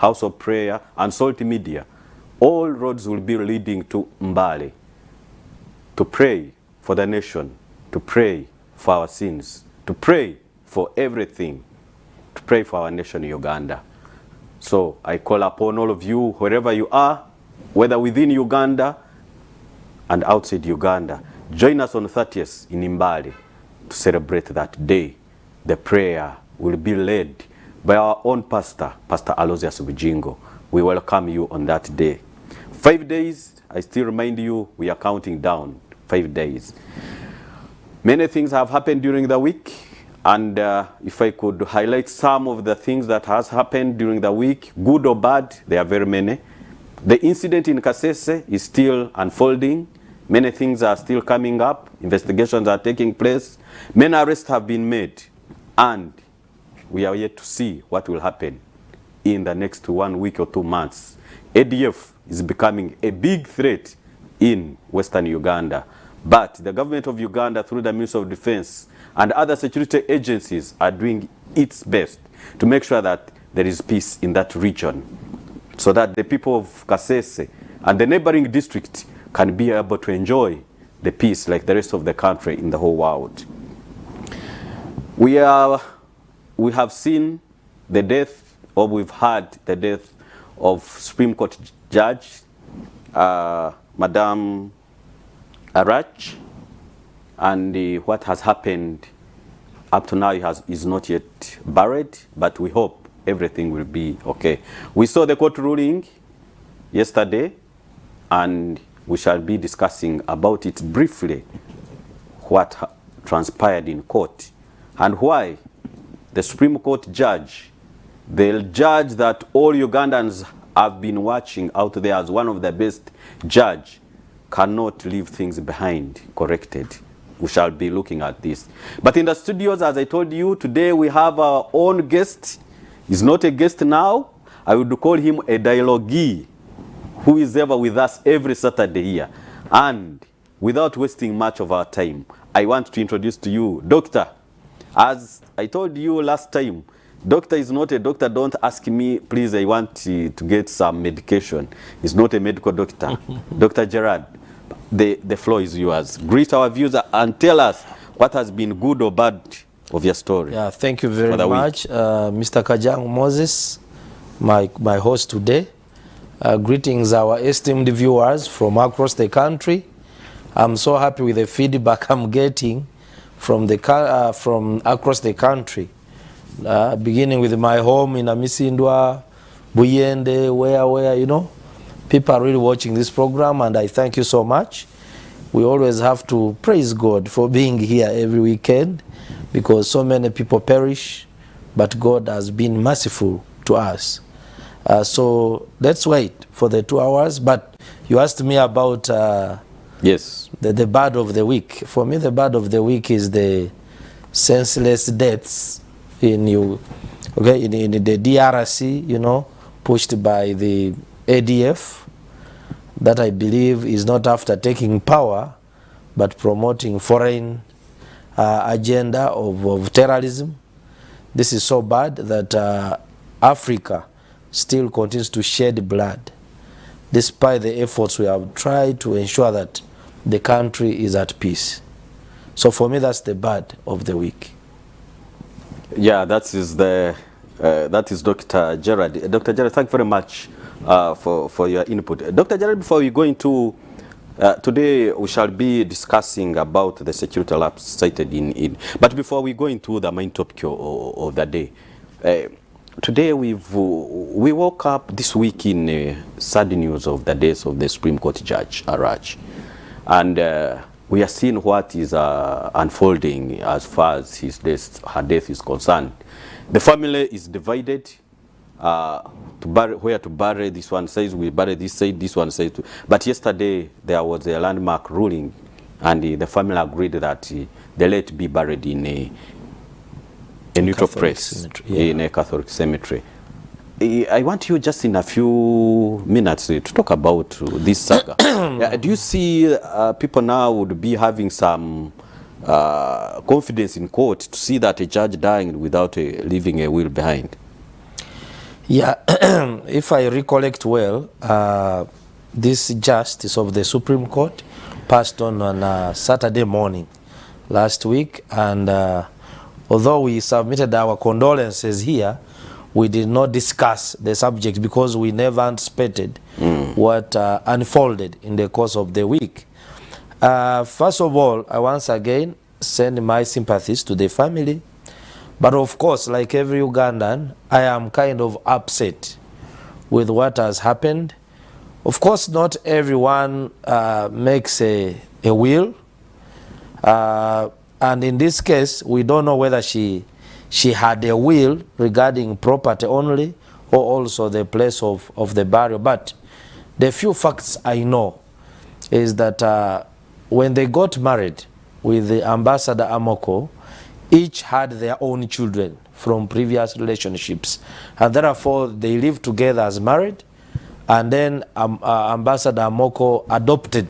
House of Prayer, and Salt Media. All roads will be leading to Mbale to pray for the nation, to pray for our sins, to pray for everything, to pray for our nation, Uganda. So I call upon all of you, wherever you are, whether within Uganda and outside Uganda, join us on 30th in Mbale to celebrate that day. The prayer will be led by our own pastor, Pastor Aloysius Bujingo. We welcome you on that day. 5 days, I still remind you, we are counting down 5 days. Many things have happened during the week, and if I could highlight some of the things that has happened during the week, good or bad, there are very many. The incident in Kasese is still unfolding. Many things are still coming up. Investigations are taking place. Many arrests have been made, and we are yet to see what will happen in the next 1 week or 2 months. ADF is becoming a big threat in Western Uganda, but the government of Uganda, through the Ministry of Defense and other security agencies, are doing its best to make sure that there is peace in that region, so that the people of Kasese and the neighboring district can be able to enjoy the peace like the rest of the country in the whole world. We have seen the death, or we've heard the death of Supreme Court Judge Madam Arach, and what has happened up to now is not yet buried, but we hope everything will be okay. We saw the court ruling yesterday, and we shall be discussing about it briefly, what transpired in court and why the Supreme Court judge, the judge that all Ugandans have been watching out there as one of the best judge, cannot leave things behind corrected. We shall be looking at this. But in the studios, as I told you, today we have our own guest. He's not a guest now. I would call him a dialoguee who is ever with us every Saturday here. And without wasting much of our time, I want to introduce to you Doctor. As I told you last time, doctor is not a doctor. Don't ask me, please, I want to get some medication. He's not a medical doctor. Dr. Gerard, the floor is yours. Greet our viewers and tell us what has been good or bad of your story. Yeah, thank you very much, Mr. Kajang Moses, my host today. Greetings, our esteemed viewers from across the country. I'm so happy with the feedback I'm getting from across the country. Beginning with my home in Amisindwa, Buyende, where, you know, people are really watching this program, and I thank you so much. We always have to praise God for being here every weekend, because so many people perish, but God has been merciful to us. So let's wait for the 2 hours. But you asked me about yes, the bad of the week. For me, the bad of the week is the senseless deaths in the DRC, you know, pushed by the ADF, that I believe is not after taking power, but promoting foreign agenda of terrorism. This is so bad that Africa still continues to shed blood, despite the efforts we have tried to ensure that the country is at peace. So for me, that's the bad of the week. Yeah, that is Dr. Gerard. Dr. Gerard, thank you very much for your input. Dr. Gerard, before we go into today, we shall be discussing about the security lapse cited in. But before we go into the main topic of the day, today we woke up this week in sad news of the death of the Supreme Court Judge Arach, and we are seeing what is unfolding as far as her death is concerned. The family is divided. Where to bury, this one says we bury this side, this one says to. But yesterday there was a landmark ruling, and the family agreed that they let be buried in a neutral place, in a Catholic cemetery. I want you just in a few minutes to talk about this saga. Do you see people now would be having some confidence in court to see that a judge dying without leaving a will behind? Yeah, if I recollect well, this justice of the Supreme Court passed on Saturday morning last week, and although we submitted our condolences here, we did not discuss the subject because we never anticipated what unfolded in the course of the week. First of all, I once again send my sympathies to the family. But of course, like every Ugandan, I am kind of upset with what has happened. Of course, not everyone makes a will. And in this case, we don't know whether she had a will regarding property only or also the place of the burial. But the few facts I know is that when they got married with the Ambassador Amoko, each had their own children from previous relationships, and therefore they lived together as married, and then Ambassador Amoko adopted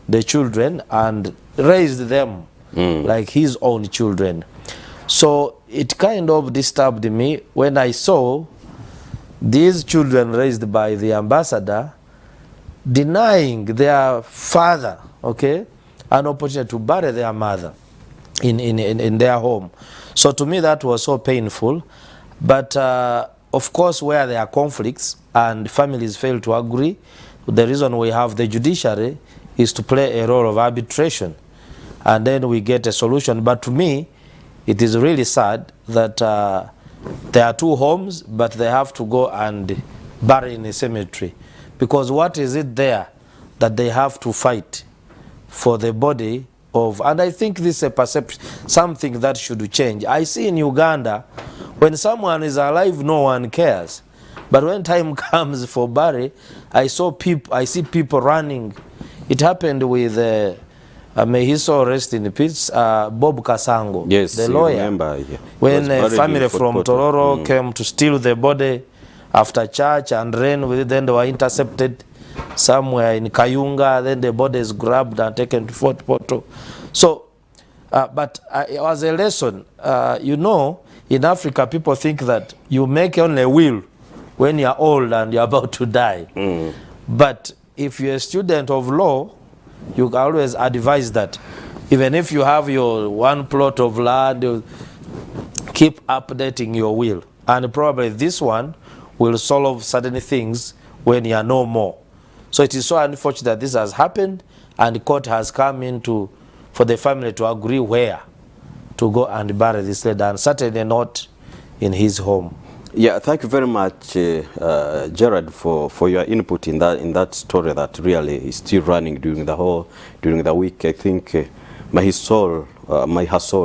the children and raised them like his own children. So it kind of disturbed me when I saw these children raised by the ambassador denying their father, okay, an opportunity to bury their mother in their home. So to me that was so painful. But of course, where there are conflicts and families fail to agree, the reason we have the judiciary is to play a role of arbitration, and then we get a solution. But to me, it is really sad that there are two homes, but they have to go and bury in a cemetery. Because what is it there that they have to fight for the body of? And I think this is a perception, something that should change. I see in Uganda, when someone is alive, no one cares. But when time comes for bury, I see people running. It happened with, may his soul rest in peace, Bob Kasango, yes, the lawyer. Remember, yeah. When a family from Tororo came to steal the body after church and ran with it, then they were intercepted somewhere in Kayunga, then the body is grabbed and taken to Fort Portal. So, but it was a lesson. You know, in Africa, people think that you make only a will when you're old and you're about to die. But if you're a student of law, you can always advise that even if you have your one plot of land, you keep updating your will. And probably this one will solve certain things when you are no more. So it is so unfortunate that this has happened, and the court has come in for the family to agree where to go and bury this lady, and certainly not in his home. Yeah, thank you very much, Gerard, for your input in that story that really is still running during the week. I think may her soul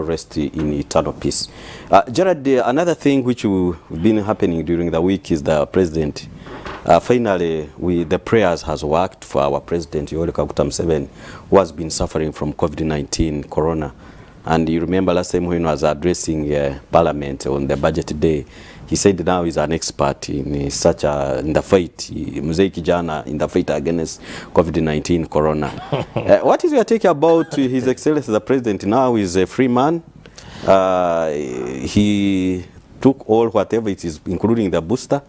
rest in eternal peace. Gerard, another thing which has been happening during the week is the president. Finally, the prayers has worked for our president, Yoweri Kaguta Museveni, who has been suffering from COVID-19, corona. And you remember last time when he was addressing Parliament on the budget day, he said now he's an expert in the fight, Mzee Kijana, in the fight against COVID-19, corona. What is your take about His Excellency the President? Now he's a free man. He took whatever it is, including the booster.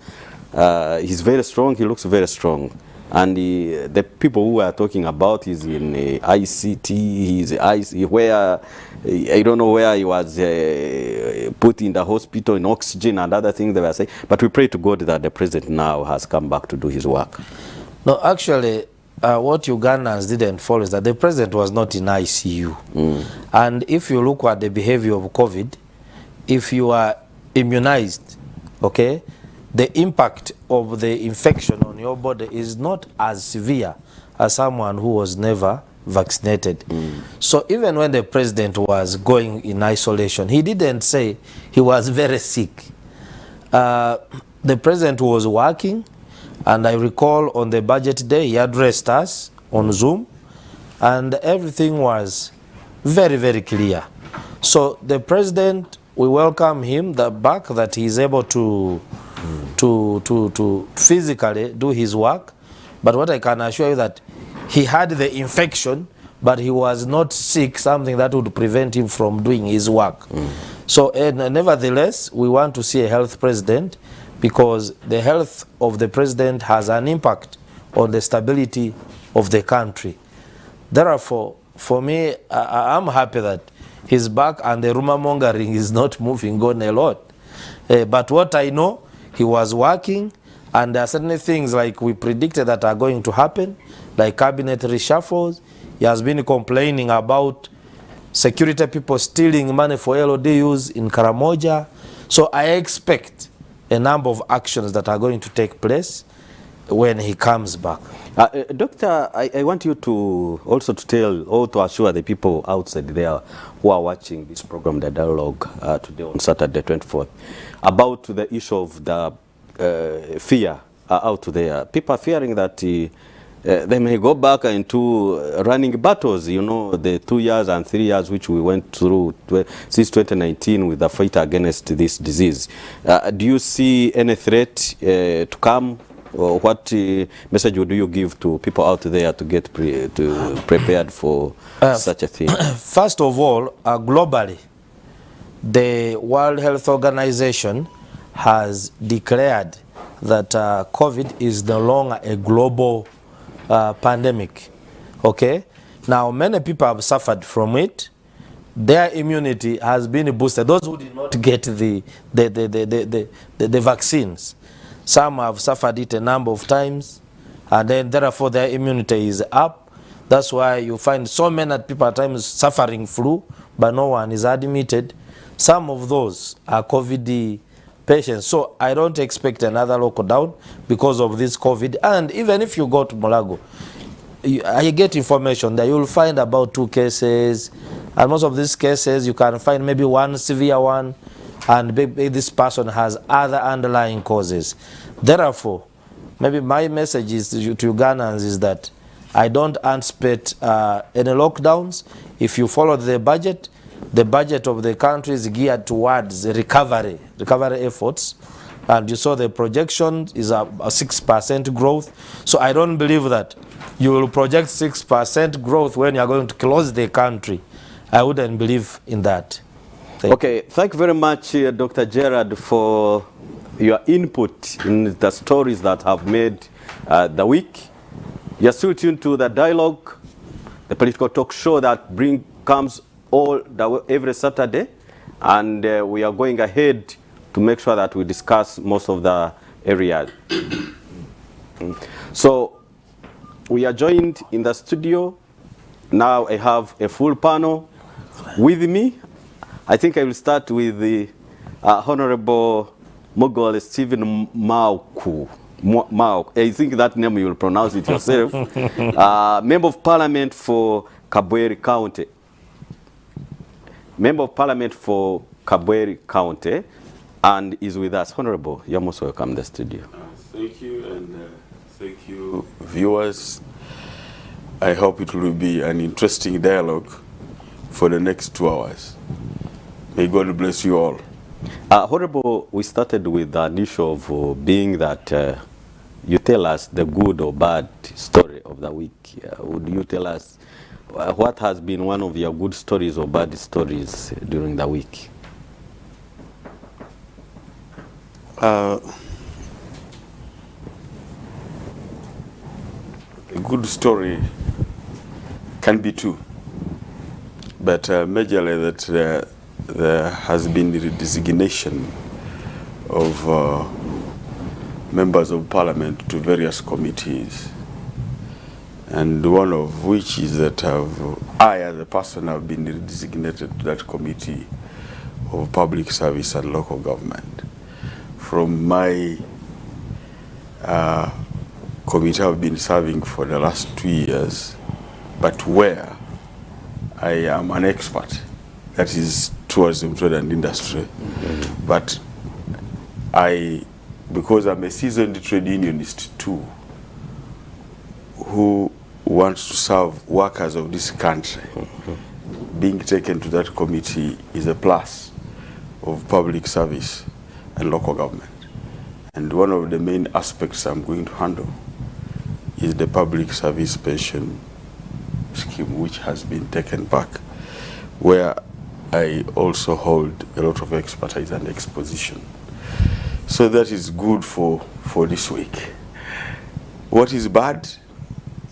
He's very strong. He looks very strong. And the people who are talking about is in ICT, where I don't know where he was put in the hospital in oxygen and other things they were saying. But we pray to God that the president now has come back to do his work. No, actually, what Ugandans didn't follow is that the president was not in ICU. And if you look at the behavior of COVID, if you are immunized, okay, the impact of the infection on your body is not as severe as someone who was never vaccinated. So even when the president was going in isolation, he didn't say he was very sick. The president was working, and I recall on the budget day he addressed us on Zoom, and everything was very, very clear. So the president, we welcome him back, that he is able to physically do his work. But what I can assure you that he had the infection, but he was not sick, something that would prevent him from doing his work. So nevertheless, we want to see a health president, because the health of the president has an impact on the stability of the country. Therefore, for me, I'm happy that he's back and the rumor mongering is not moving on a lot. But what I know, he was working, and there are certain things like we predicted that are going to happen, like cabinet reshuffles. He has been complaining about security people stealing money for LODUs in Karamoja. So I expect a number of actions that are going to take place when he comes back. Doctor, I want you to also to tell or to assure the people outside there who are watching this program, the dialogue, today on Saturday 24th, about the issue of the fear out there. People are fearing that they may go back into running battles, you know, the 2 years and 3 years which we went through since 2019 with the fight against this disease. Do you see any threat to come? Or what message would you give to people out there to get prepared for such a thing? First of all, globally, the World Health Organization has declared that COVID is no longer a global pandemic. Okay? Now, many people have suffered from it. Their immunity has been boosted. Those who did not get the vaccines, some have suffered it a number of times, and then therefore their immunity is up. That's why you find so many people at times suffering flu, but no one is admitted. Some of those are COVID patients. So I don't expect another lockdown because of this COVID. And even if you go to Mulago, I get information that you'll find about 2 cases, and most of these cases you can find maybe one severe one, and maybe this person has other underlying causes. Therefore, maybe my message is to Ugandans is that I don't anticipate any lockdowns. If you follow the budget of the country is geared towards recovery efforts, and you saw the projection is a 6% growth. So I don't believe that you will project 6% growth when you're going to close the country. I wouldn't believe in that. Thank you very much, Dr. Gerard, for your input in the stories that have made the week. You're still tuned to the dialogue, the political talk show that comes every Saturday, and we are going ahead to make sure that we discuss most of the areas. So we are joined in the studio. Now I have a full panel with me. I think I will start with the Honorable Mogol Stephen Mauku. I think that name you will pronounce it yourself. Member of Parliament for Kabweri County. Member of Parliament for Kabweri County, and is with us. Honorable, you're most welcome in the studio. Thank you, and thank you, viewers. I hope it will be an interesting dialogue for the next 2 hours. May God bless you all. Honorable, we started with an issue of being that you tell us the good or bad story of the week. Would you tell us what has been one of your good stories or bad stories during the week? A good story can be two, but majorly that there has been the designation of members of parliament to various committees, and one of which is that I as a person have been designated to that committee of public service and local government. From my committee I've been serving for the last 2 years, but where I am an expert, that is tourism, trade and industry. But because I'm a seasoned trade unionist too, who wants to serve workers of this country, being taken to that committee is a plus of public service and local government. And one of the main aspects I'm going to handle is the public service pension scheme, which has been taken back, where I also hold a lot of expertise and exposition. So that is good for this week. What is bad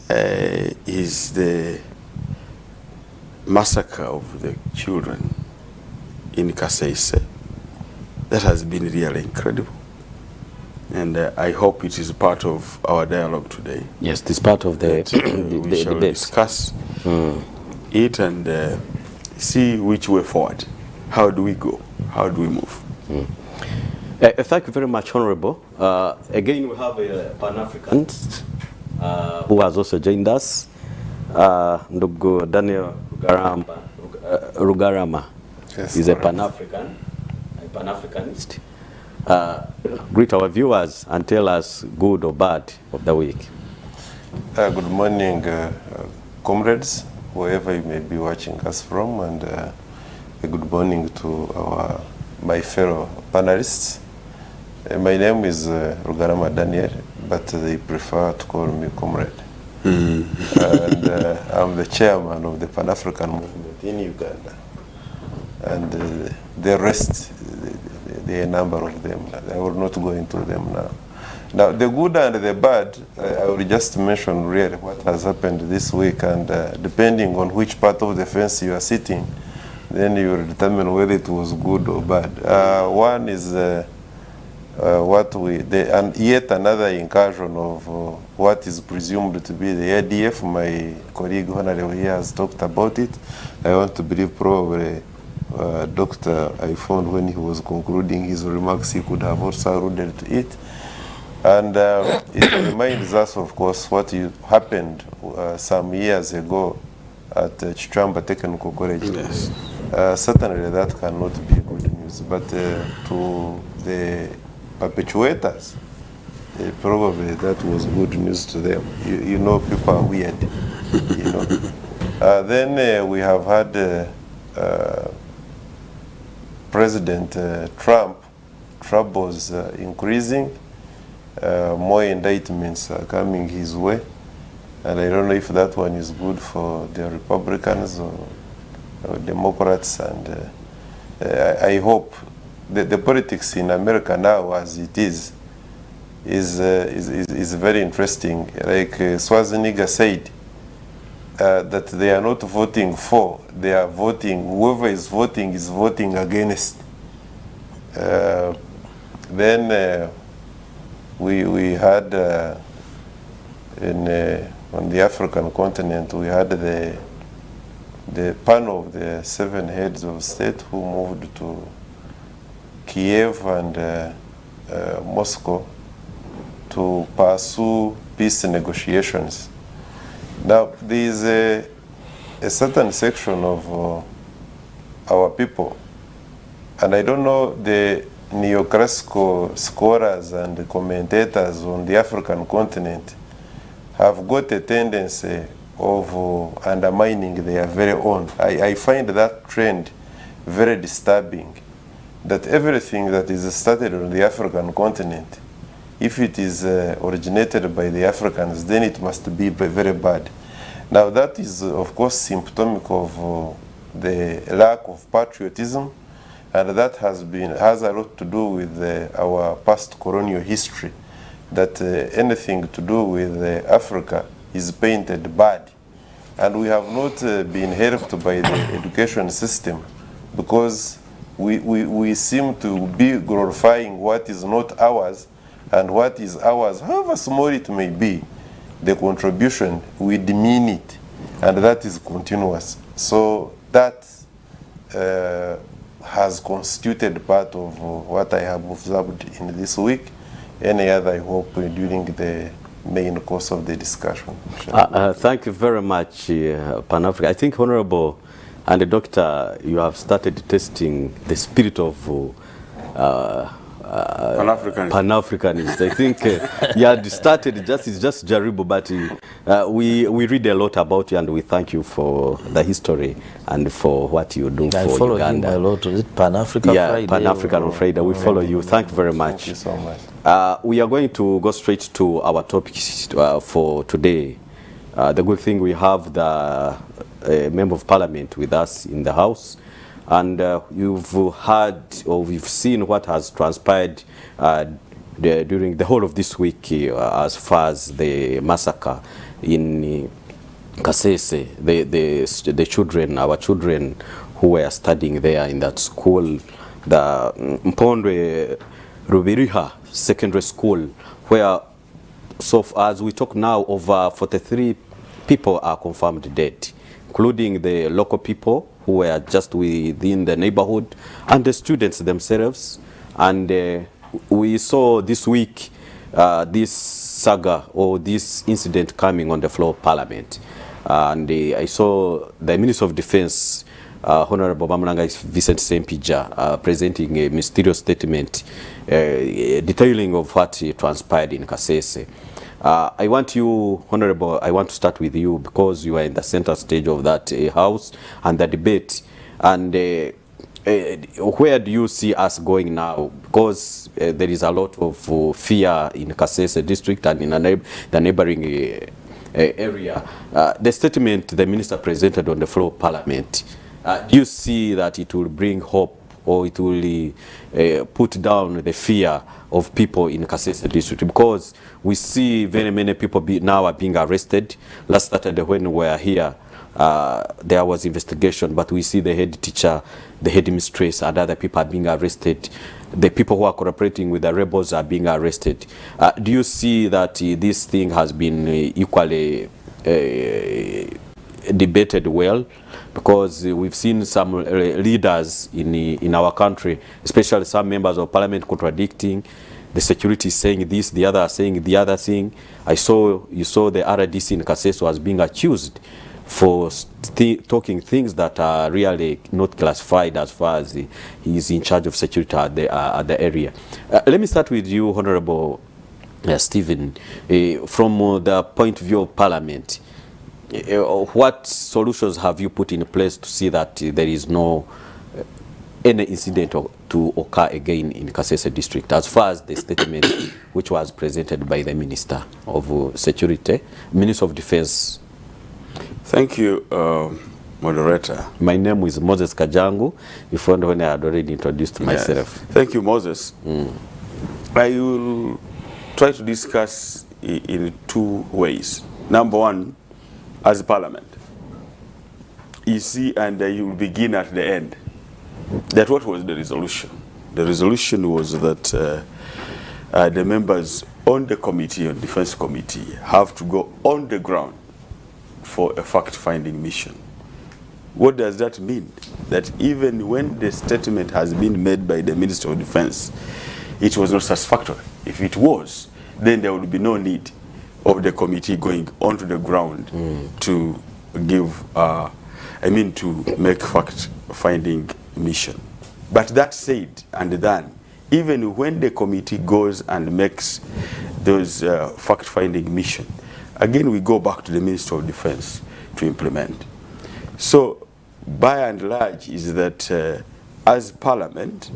is the massacre of the children in Kasese. That has been really incredible. And I hope it is part of our dialogue today. Yes, this part of the, We shall debate. discuss it and see which way forward. How do we go? How do we move? Thank you very much, Honorable. Again, we have a Pan-Africanist who has also joined us, Ndugu Daniel Rugarama. Yes, He's a Pan-Africanist. Greet our viewers and tell us good or bad of the week. Good morning, comrades, wherever you may be watching us from, and a good morning to my fellow panelists. My name is Rugarama Daniel, but they prefer to call me comrade. And I'm the chairman of the Pan-African movement in Uganda. And the rest, there are a number of them. I will not go into them now. Now, the good and the bad, I will just mention really what has happened this week, and depending on which part of the fence you are sitting, then you will determine whether it was good or bad. One is and yet another incursion of what is presumed to be the ADF. My colleague Honorable here has talked about it. I want to believe probably Dr. Ifon, when he was concluding his remarks, he could have also alluded to it. And it reminds us, of course, what happened some years ago at Chichamba Technical College. Yes. Certainly that cannot be good news, but to the perpetuators, probably that was good news to them. You know, people are weird, you know. Then we have had President Trump troubles increasing. More indictments are coming his way, and I don't know if that one is good for the Republicans or Democrats. And I hope the politics in America now, as it is very interesting. Like Schwarzenegger said, that they are not voting for, they are voting, whoever is voting against. Then we had on the African continent, we had the panel of the 7 heads of state who moved to Kiev and Moscow to pursue peace negotiations. Now, there is a certain section of our people, and I don't know, the neoclassical scholars and commentators on the African continent have got a tendency of undermining their very own. I find that trend very disturbing, that everything that is started on the African continent, if it is originated by the Africans, then it must be very bad. Now that is, of course, symptomatic of the lack of patriotism, and that has a lot to do with our past colonial history, that anything to do with Africa is painted bad. And we have not been helped by the education system, because we seem to be glorifying what is not ours, and what is ours, however small it may be, the contribution, we demean it, and that is continuous. So that has constituted part of what I have observed in this week. Any other, I hope, during the main course of the discussion. Thank you very much, Pan-Africa. I think, Honorable and the Doctor, you have started testing the spirit of Pan-Africanist. I think you had started, it's just Jaribu, but we read a lot about you, and we thank you for the history and for what you do for follow Uganda. him a lot. Is it Pan-Africa Friday? Pan-African Friday. We follow you. Thank you very much. Thank you so much. We are going to go straight to our topics for today. The good thing, we have the Member of Parliament with us in the House, and you've heard or we've seen what has transpired during the whole of this week as far as the massacre in Kasese, the children, our children who were studying there in that school, the Mpondwe Rubiriha Secondary School, where so as we talk now, over 43 people are confirmed dead, including the local people who were just within the neighborhood and the students themselves. And we saw this week this saga or this incident coming on the floor of Parliament. And I saw the Minister of Defense, Honorable Bamulanga Vincent Sempija, presenting a mysterious statement detailing of what transpired in Kasese. I want you, Honorable, I want to start with you because you are in the center stage of that house and the debate. And where do you see us going now? Because there is a lot of fear in Kasese district and in the neighboring area. The statement the minister presented on the floor of Parliament, do you see that it will bring hope or it will put down the fear of people in Kasese district? Because we see very many people now are being arrested. Last Saturday when we were here, there was investigation, but we see the head teacher, the headmistress, and other people are being arrested. The people who are cooperating with the rebels are being arrested. Do you see that this thing has been equally debated well? Because we've seen some leaders in our country, especially some members of parliament, contradicting. The security is saying this, the other are saying the other thing. You saw the RDC in Kasese was being accused for talking things that are really not classified as far as he is in charge of security at the area. Let me start with you, Honorable Stephen, from the point of view of Parliament. What solutions have you put in place to see that there is no any incident to occur again in Kasese district, as far as the statement which was presented by the Minister of Security, Minister of Defense? Thank you, moderator. My name is Moses Kajangu, if when I had already introduced myself. Yes. Thank you, Moses. I will try to discuss in two ways. Number one, as Parliament, you see, and you will begin at the end, that what was the resolution? The resolution was that the members on the committee, on defense committee, have to go on the ground for a fact-finding mission. What does that mean? That even when the statement has been made by the Minister of Defense, it was not satisfactory. If it was, then there would be no need of the committee going onto the ground to give, to make fact-finding mission. But that said and done, even when the committee goes and makes those fact-finding mission, again we go back to the Minister of Defense to implement. So by and large is that as Parliament,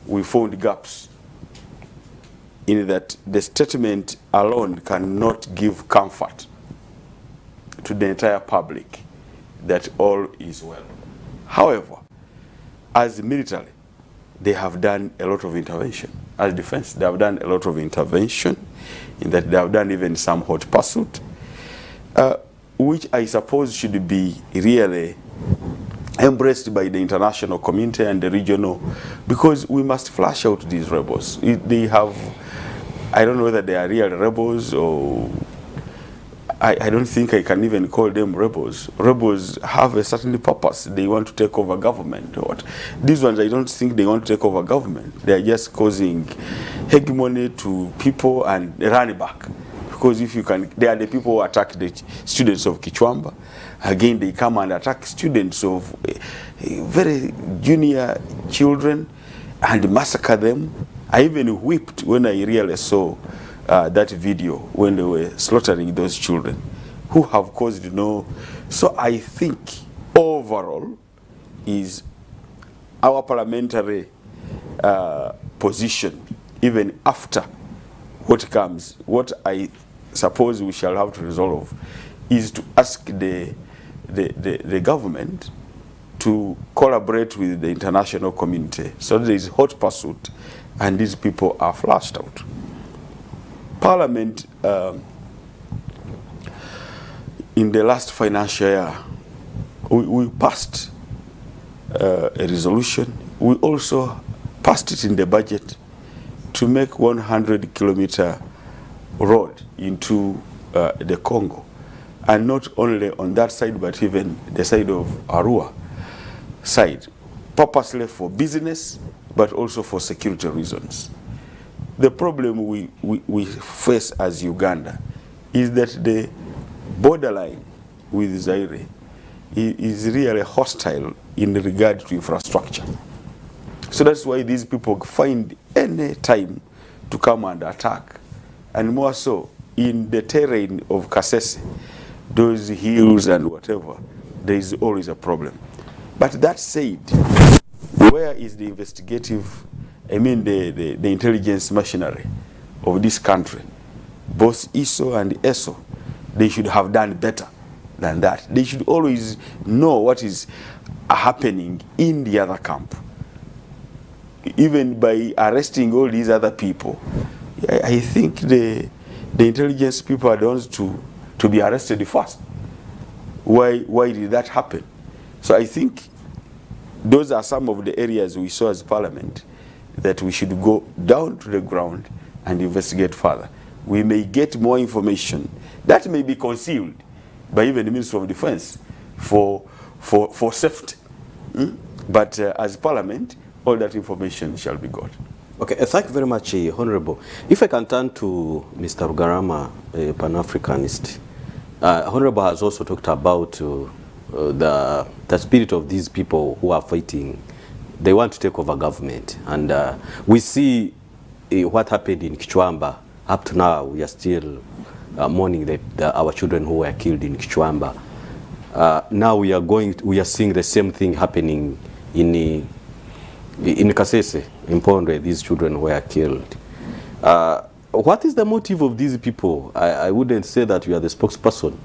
we found gaps in that the statement alone cannot give comfort to the entire public that all is well. However, as military, they have done a lot of intervention. As defense, they have done a lot of intervention, in that they have done even some hot pursuit, which I suppose should be really embraced by the international community and the regional, because we must flush out these rebels. They have, I don't know whether they are real rebels or I don't think I can even call them rebels. Rebels have a certain purpose. They want to take over government. Or what? These ones, I don't think they want to take over government. They are just causing hegemony to people and run back. Because if you can, they are the people who attack the students of Kichwamba. Again, they come and attack students of very junior children and massacre them. I even wept when I really saw that video when they were slaughtering those children who have caused no. So I think overall is our parliamentary position, even after what comes, what I suppose we shall have to resolve is to ask the government to collaborate with the international community. So there is hot pursuit, and these people are flushed out. Parliament, in the last financial year, we passed a resolution. We also passed it in the budget to make 100-kilometer road into the Congo, and not only on that side, but even the side of Arua side, purposely for business, but also for security reasons. The problem we face as Uganda is that the borderline with Zaire is really hostile in regard to infrastructure. So that's why these people find any time to come and attack. And more so, in the terrain of Kasese, those hills and whatever, there is always a problem. But that said, where is the investigative, the intelligence machinery of this country? Both ISO and ESO, they should have done better than that. They should always know what is happening in the other camp. Even by arresting all these other people, I think the intelligence people are the ones to be arrested first. Why did that happen? So I think those are some of the areas we saw as Parliament that we should go down to the ground and investigate further. We may get more information that may be concealed by even the Ministry of Defense for safety. But as Parliament, all that information shall be got. Okay, thank you very much, Honorable. If I can turn to Mr. Rugarama, a Pan-Africanist. Honorable has also talked about the spirit of these people who are fighting. They want to take over government. And we see what happened in Kichwamba. Up to now, we are still mourning our children who were killed in Kichwamba. Now we are seeing the same thing happening in Kasese, in Pondwe. These children were killed. What is the motive of these people? I wouldn't say that you are the spokesperson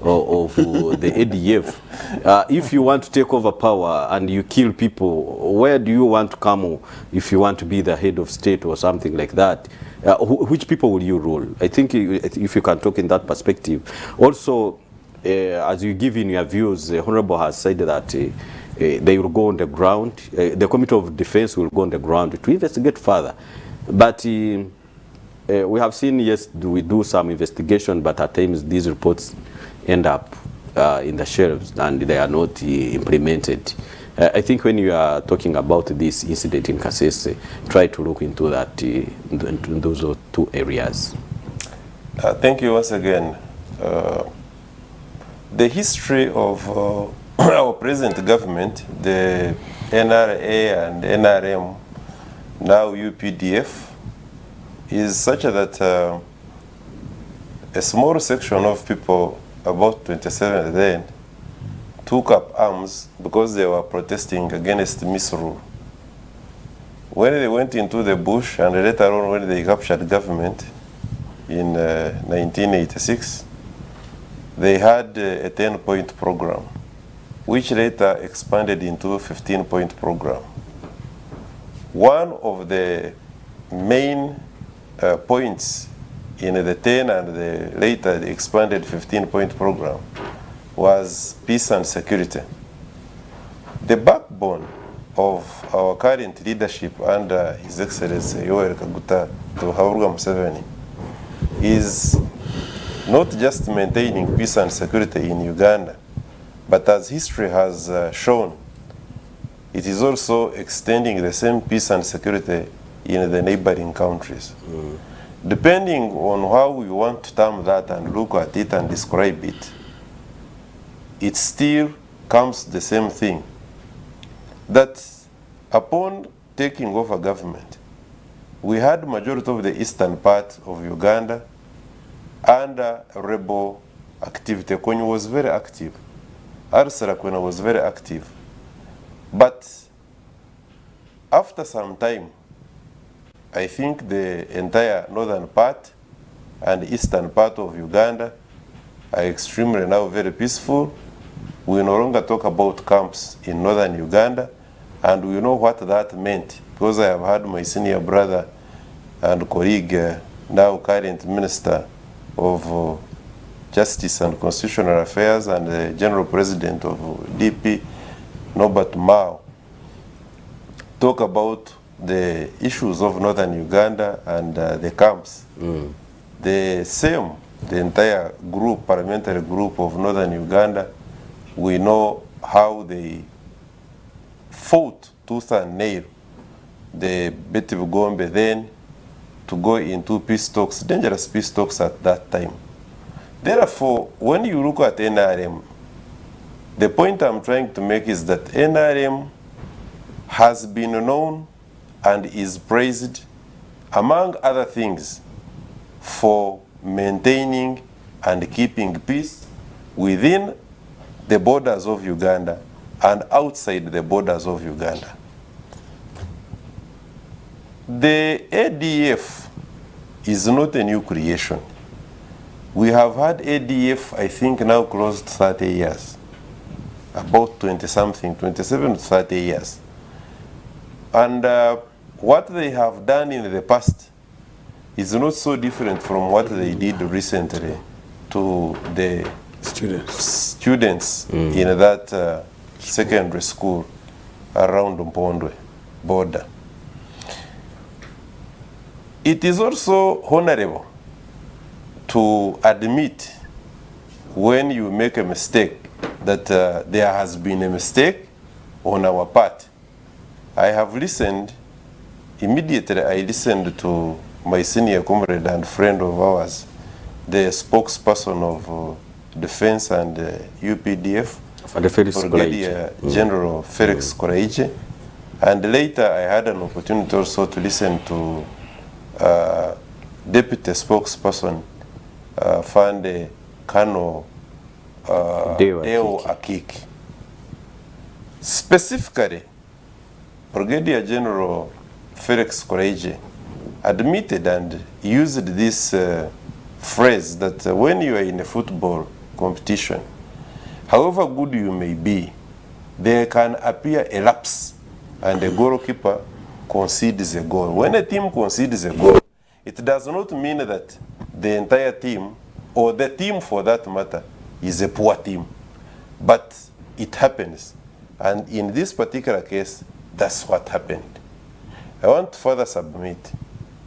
of the ADF. If you want to take over power and you kill people, where do you want to come if you want to be the head of state or something like that? Which people will you rule? I think if you can talk in that perspective. Also, as you give in your views, the Honorable has said that they will go on the ground, the Committee of Defense will go on the ground to investigate further. But we have seen, yes, we do some investigation, but at times these reports end up in the shelves and they are not implemented. I think when you are talking about this incident in Kasese, try to look into that, into those two areas. Thank you once again. The history of our present government, the NRA and NRM, now UPDF, is such that a small section of people, about 27 then, took up arms because they were protesting against misrule. When they went into the bush and later on when they captured government in 1986, they had a 10-point program, which later expanded into a 15-point program. One of the main points in the 10 and the later the expanded 15-point program was peace and security. The backbone of our current leadership under His Excellency Yoweri Kaguta Museveni is not just maintaining peace and security in Uganda, but as history has shown, it is also extending the same peace and security in the neighboring countries. Depending on how we want to term that and look at it and describe it, it still comes the same thing. That upon taking over government, we had majority of the eastern part of Uganda under rebel activity. Kwenye was very active. Arsalakwena was very active. But after some time, I think the entire northern part and eastern part of Uganda are extremely now very peaceful. We no longer talk about camps in northern Uganda, and we know what that meant, because I have had my senior brother and colleague, now current Minister of Justice and Constitutional Affairs and the General President of DP, Norbert Mao, talk about the issues of northern Uganda and the camps. The entire group, parliamentary group of northern Uganda, we know how they fought tooth and nail the Betty Bugombe then to go into peace talks, dangerous peace talks at that time. Therefore, when you look at NRM, the point I'm trying to make is that NRM has been known and is praised, among other things, for maintaining and keeping peace within the borders of Uganda and outside the borders of Uganda. The ADF is not a new creation. We have had ADF, I think, now close to 30 years, about 20-something, 27 to 30 years. And what they have done in the past is not so different from what they did recently to the students in that secondary school around Mpondwe border. It is also honorable to admit when you make a mistake that there has been a mistake on our part. I have listened, immediately I listened to my senior comrade and friend of ours, the spokesperson of Defense and UPDF, Brigadier General Felix Koraije, and later I had an opportunity also to listen to Deputy Spokesperson Fande Kano Deo Akiki. Specifically, Brigadier General Felix Koraije admitted and used this phrase that when you are in a football competition, however good you may be, there can appear a lapse and the goalkeeper concedes a goal. When a team concedes a goal, it does not mean that the entire team, or the team for that matter, is a poor team. But it happens. And in this particular case, that's what happened. I want to further submit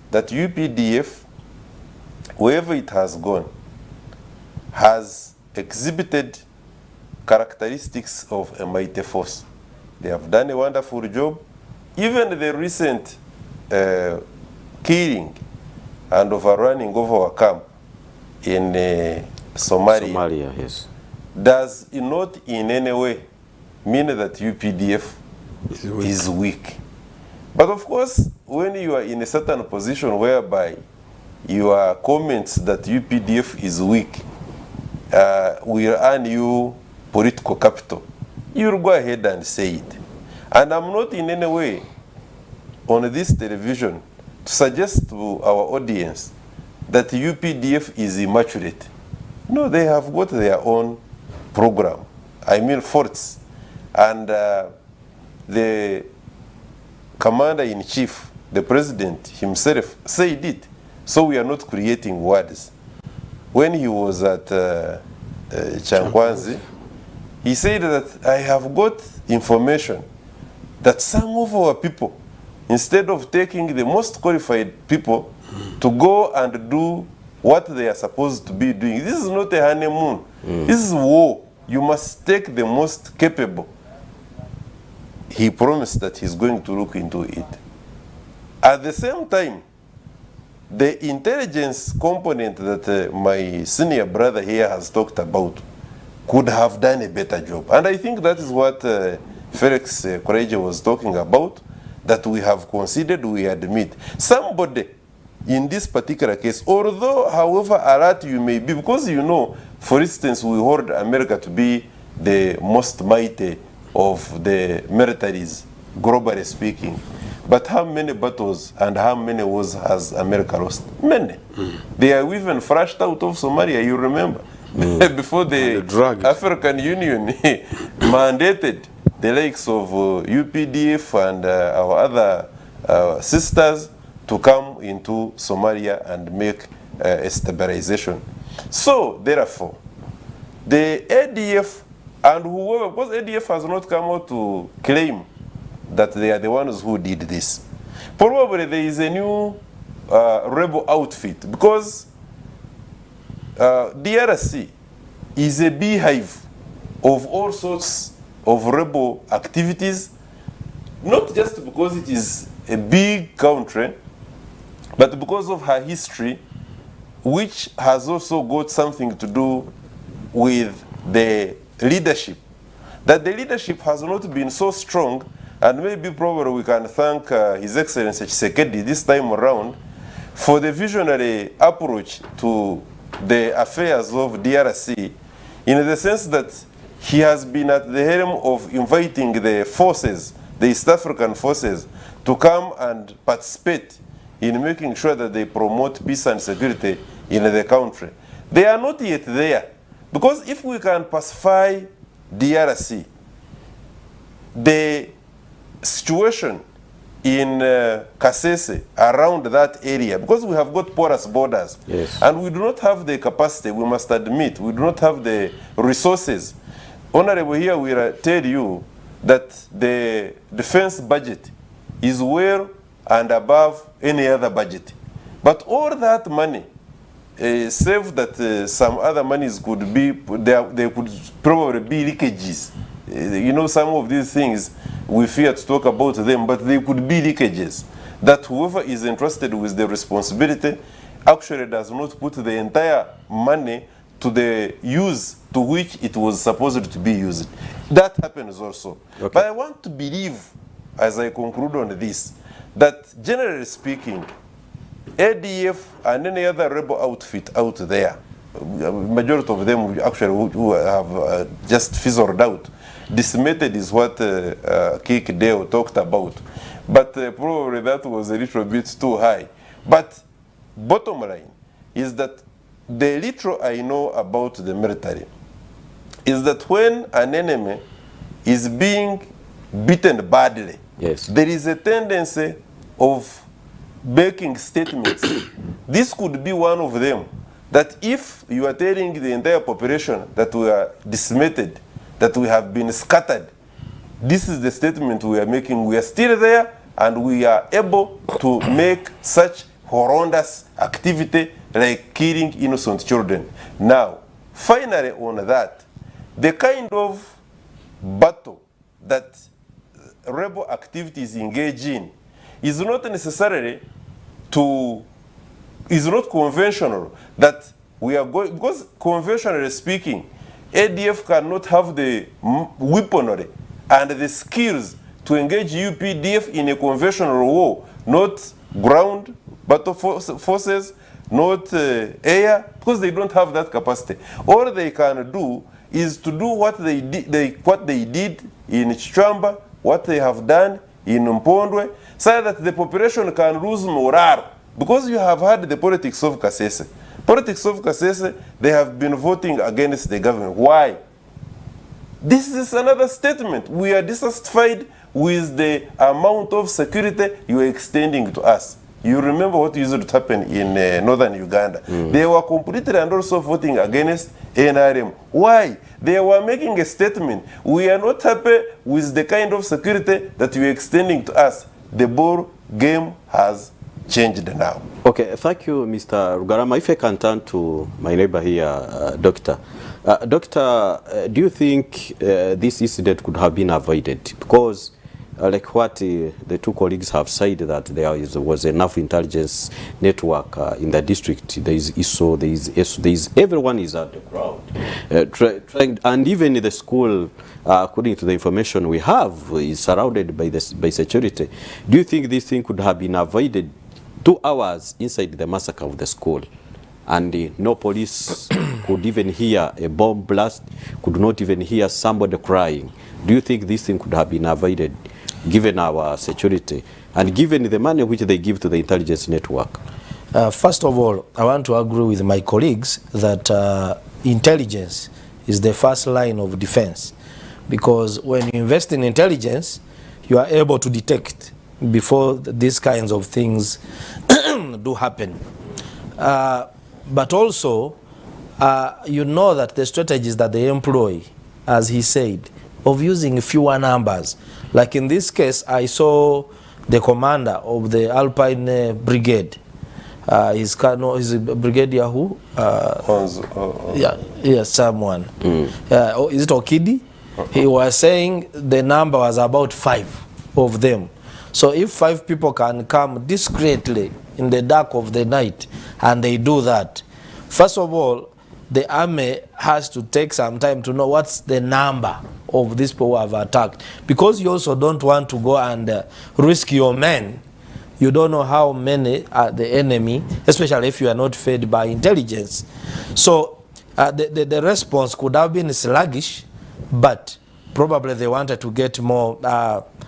that UPDF, wherever it has gone, has exhibited characteristics of a mighty force. They have done a wonderful job. Even the recent killing and overrunning of our camp in Somalia yes, does not in any way mean that UPDF is weak. But of course, when you are in a certain position whereby your comments that UPDF is weak will earn you political capital, you'll go ahead and say it. And I'm not in any way on this television to suggest to our audience that UPDF is immaculate. No, they have got their own program. I mean forts. And the commander-in-chief, the president himself, said it. So we are not creating words. When he was at Chankwanzi, he said that I have got information that some of our people, instead of taking the most qualified people to go and do what they are supposed to be doing, this is not a honeymoon. This is war. You must take the most capable. He promised that he's going to look into it. At the same time, the intelligence component that my senior brother here has talked about could have done a better job. And I think that is what Felix Koraije was talking about, that we have considered, we admit. Somebody in this particular case, although however alert you may be, because you know, for instance, we hold America to be the most mighty of the militaries, globally speaking. But how many battles and how many wars has America lost? Many. They are even flushed out of Somalia, you remember. before the African Union mandated the likes of UPDF and our other sisters to come into Somalia and make a stabilization. So, therefore, the ADF and whoever, because ADF has not come out to claim that they are the ones who did this. Probably there is a new rebel outfit, because DRC is a beehive of all sorts of rebel activities, not just because it is a big country, but because of her history, which has also got something to do with the leadership. That the leadership has not been so strong, and maybe probably we can thank His Excellency Tshisekedi this time around for the visionary approach to the affairs of DRC, in the sense that he has been at the helm of inviting the forces, the East African forces, to come and participate in making sure that they promote peace and security in the country. They are not yet there, because if we can pacify DRC, the situation in Kasese, around that area, because we have got porous borders, yes, and we do not have the capacity, we must admit, we do not have the resources. Honorable, here we tell you that the defense budget is well and above any other budget. But all that money, save that some other monies could be, there could probably be leakages. You know, some of these things, we fear to talk about them, but they could be leakages. That whoever is entrusted with the responsibility actually does not put the entire money to the use to which it was supposed to be used. That happens also. Okay. But I want to believe, as I conclude on this, that generally speaking, ADF and any other rebel outfit out there, majority of them actually who have just fizzled out. Decimated is what Kik Deo talked about. But probably that was a little bit too high. But bottom line is that the little I know about the military is that when an enemy is being beaten badly, yes, there is a tendency of making statements. This could be one of them. That if you are telling the entire population that we are decimated, that we have been scattered, this is the statement we are making. We are still there, and we are able to make such horrendous activity like killing innocent children. Now, finally on that, the kind of battle that rebel activities engage in is not necessarily is not conventional, that we are going, because conventionally speaking, ADF cannot have the weaponry and the skills to engage UPDF in a conventional war, not ground battle forces, not air, because they don't have that capacity. All they can do is to do what they did in Chichamba, what they have done in Mpondwe, so that the population can lose morale. Because you have had the politics of Kasese. Politics of Kasese, they have been voting against the government. Why? This is another statement. We are dissatisfied with the amount of security you are extending to us. You remember what used to happen in northern Uganda. They were completely and also voting against NRM. Why? They were making a statement. We are not happy with the kind of security that you are extending to us. The ball game has changed now. Okay, thank you, Mr. Rugarama. If I can turn to my neighbor here, Doctor. Doctor, do you think this incident could have been avoided? Because like what the two colleagues have said, that there was enough intelligence network in the district. There is ISO, there is everyone is at the ground. And even the school, according to the information we have, is surrounded by security. Do you think this thing could have been avoided 2 hours inside the massacre of the school? And no police could even hear a bomb blast, could not even hear somebody crying. Do you think this thing could have been avoided, given our security and given the money which they give to the intelligence network? First of all, I want to agree with my colleagues that intelligence is the first line of defense, because when you invest in intelligence, you are able to detect before these kinds of things do happen. But also, you know that the strategies that they employ, as he said, of using fewer numbers. Like in this case, I saw the commander of the Alpine Brigade. His brigadier who? Yeah, someone. Is it Okidi? He was saying the number was about 5 of them. So if 5 people can come discreetly in the dark of the night and they do that, first of all, the army has to take some time to know what's the number of these people who have attacked. Because you also don't want to go and risk your men. You don't know how many are the enemy, especially if you are not fed by intelligence. So the response could have been sluggish, but probably they wanted to get more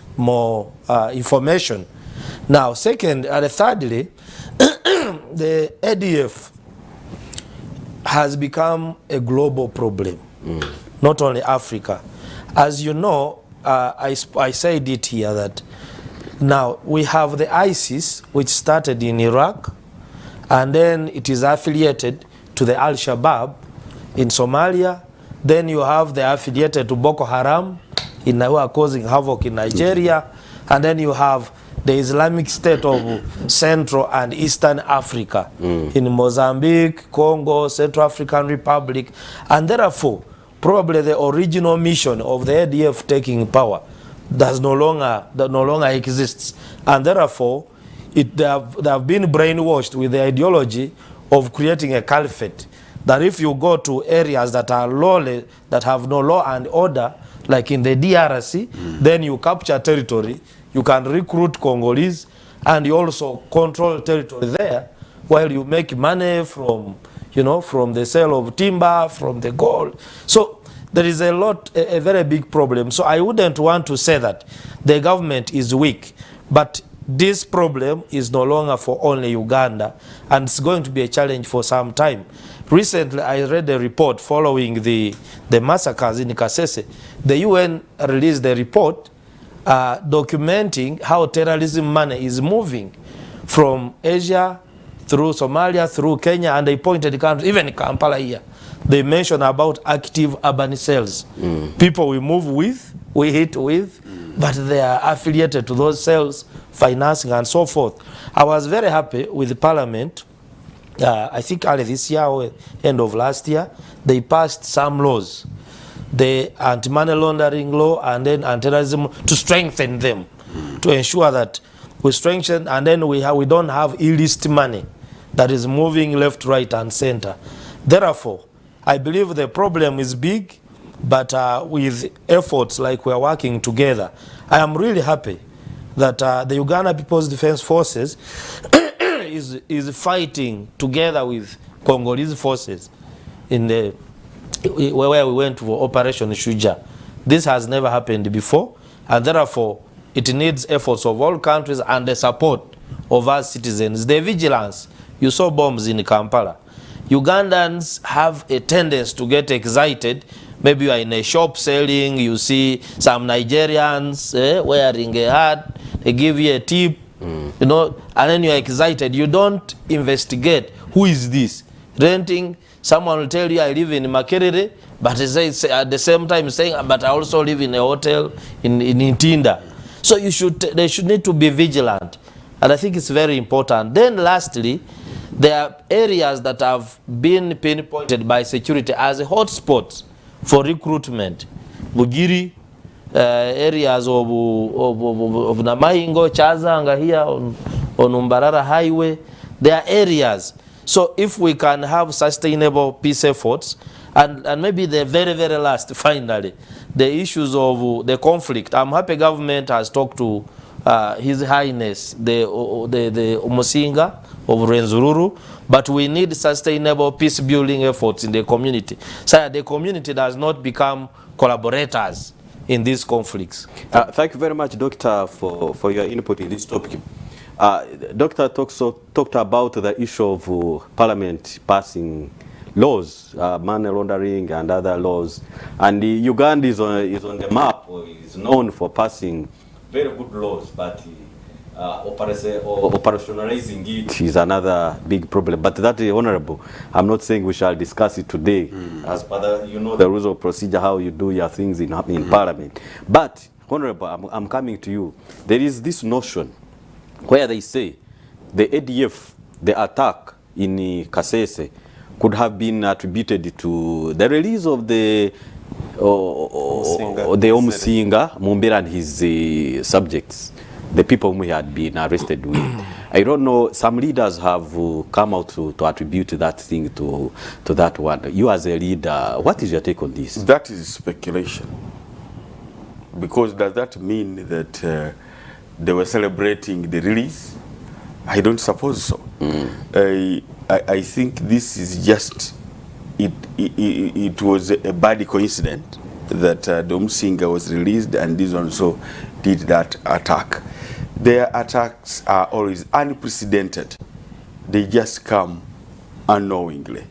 information. Now, second, thirdly, the ADF has become a global problem, not only Africa. As you know, I said it here that now we have the ISIS, which started in Iraq, and then it is affiliated to the Al-Shabaab in Somalia. Then you have the affiliated to Boko Haram, who are causing havoc in Nigeria. And then you have the Islamic State of Central and Eastern Africa, in Mozambique, Congo, Central African Republic. And therefore, probably the original mission of the ADF taking power does no longer exists. And therefore, they have been brainwashed with the ideology of creating a caliphate. That if you go to areas that are lawless, that have no law and order, like in the DRC, then you capture territory, you can recruit Congolese, and you also control territory there, while you make money from, from the sale of timber, from the gold. So there is a very big problem. So I wouldn't want to say that the government is weak, but this problem is no longer for only Uganda, and it's going to be a challenge for some time. Recently, I read a report following the massacres in Kasese. The UN released a report documenting how terrorism money is moving from Asia through Somalia, through Kenya, and they pointed countries, even Kampala here. They mentioned about active urban cells. People we move with, we hit with, but they are affiliated to those cells, financing and so forth. I was very happy with the Parliament. I think early this year or end of last year, they passed some laws, the anti-money laundering law and then anti-terrorism, to strengthen them, to ensure that we strengthen, and then we don't have illicit money that is moving left, right, and center. Therefore, I believe the problem is big, but with efforts like we are working together, I am really happy that the Uganda People's Defense Forces is fighting together with Congolese forces in where we went for Operation Shuja. This has never happened before, and therefore it needs efforts of all countries and the support of our citizens. The vigilance, you saw bombs in Kampala. Ugandans have a tendency to get excited. Maybe you are in a shop selling, you see some Nigerians wearing a hat, they give you a tip, and then you are excited. You don't investigate who is this. Renting, someone will tell you I live in Makerere, but at the same time saying, but I also live in a hotel in Tinda. So they should need to be vigilant, and I think it's very important. Then lastly, there are areas that have been pinpointed by security as hotspots for recruitment. Bugiri, areas of Namaingo, Chazanga here on Umbarara Highway, there are areas. So if we can have sustainable peace efforts, and maybe the very, very last, finally, the issues of the conflict. I'm happy government has talked to His Highness, the Umusinga of Rwenzururu, but we need sustainable peace building efforts in the community, so that the community does not become collaborators in these conflicts. Thank you very much, Doctor, for your input in this topic. Doctor talked about the issue of Parliament passing laws, money laundering and other laws. And Uganda is on the map, or is known for passing very good laws, but operationalizing it is another big problem. But that is honorable. I'm not saying we shall discuss it today, as per the, the rules of procedure, how you do your things in Parliament. But honorable, I'm coming to you. There is this notion where they say the ADF, the attack in Kasese, could have been attributed to the release of the Omusinga, Mumbere and his subjects, the people whom he had been arrested with. I don't know, some leaders have come out to attribute that thing to that one. You as a leader, what is your take on this? That is speculation. Because does that mean that they were celebrating the release? I don't suppose so. I think this is just, it was a bad coincidence that Dom Singa was released and this also did that attack. Their attacks are always unprecedented. They just come unknowingly.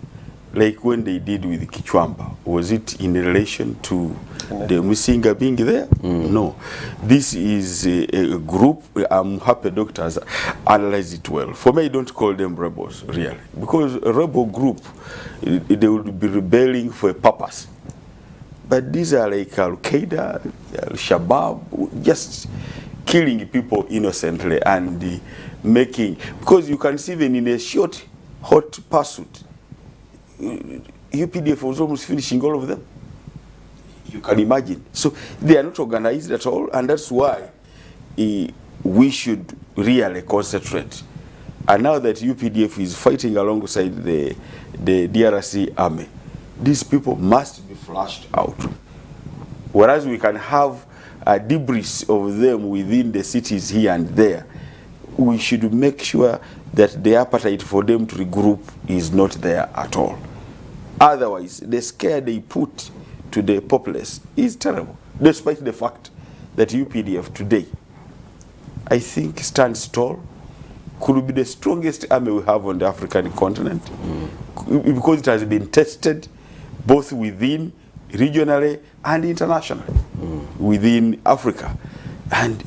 Like when they did with Kichwamba, was it in relation to the Musinga being there? No. This is a group. I'm happy doctors analyze it well. For me, I don't call them rebels, really. Because a rebel group, they would be rebelling for a purpose. But these are like Al-Qaeda, Al-Shabaab, just killing people innocently and making, because you can see even in a short, hot pursuit, UPDF was almost finishing all of them. You can imagine. So they are not organized at all, and that's why we should really concentrate. And now that UPDF is fighting alongside the DRC army, these people must be flushed out. Whereas we can have a debris of them within the cities here and there, we should make sure that the appetite for them to regroup is not there at all. Otherwise, the scare they put to the populace is terrible, despite the fact that UPDF today, I think, stands tall, could be the strongest army we have on the African continent, because it has been tested both within, regionally, and internationally, within Africa. And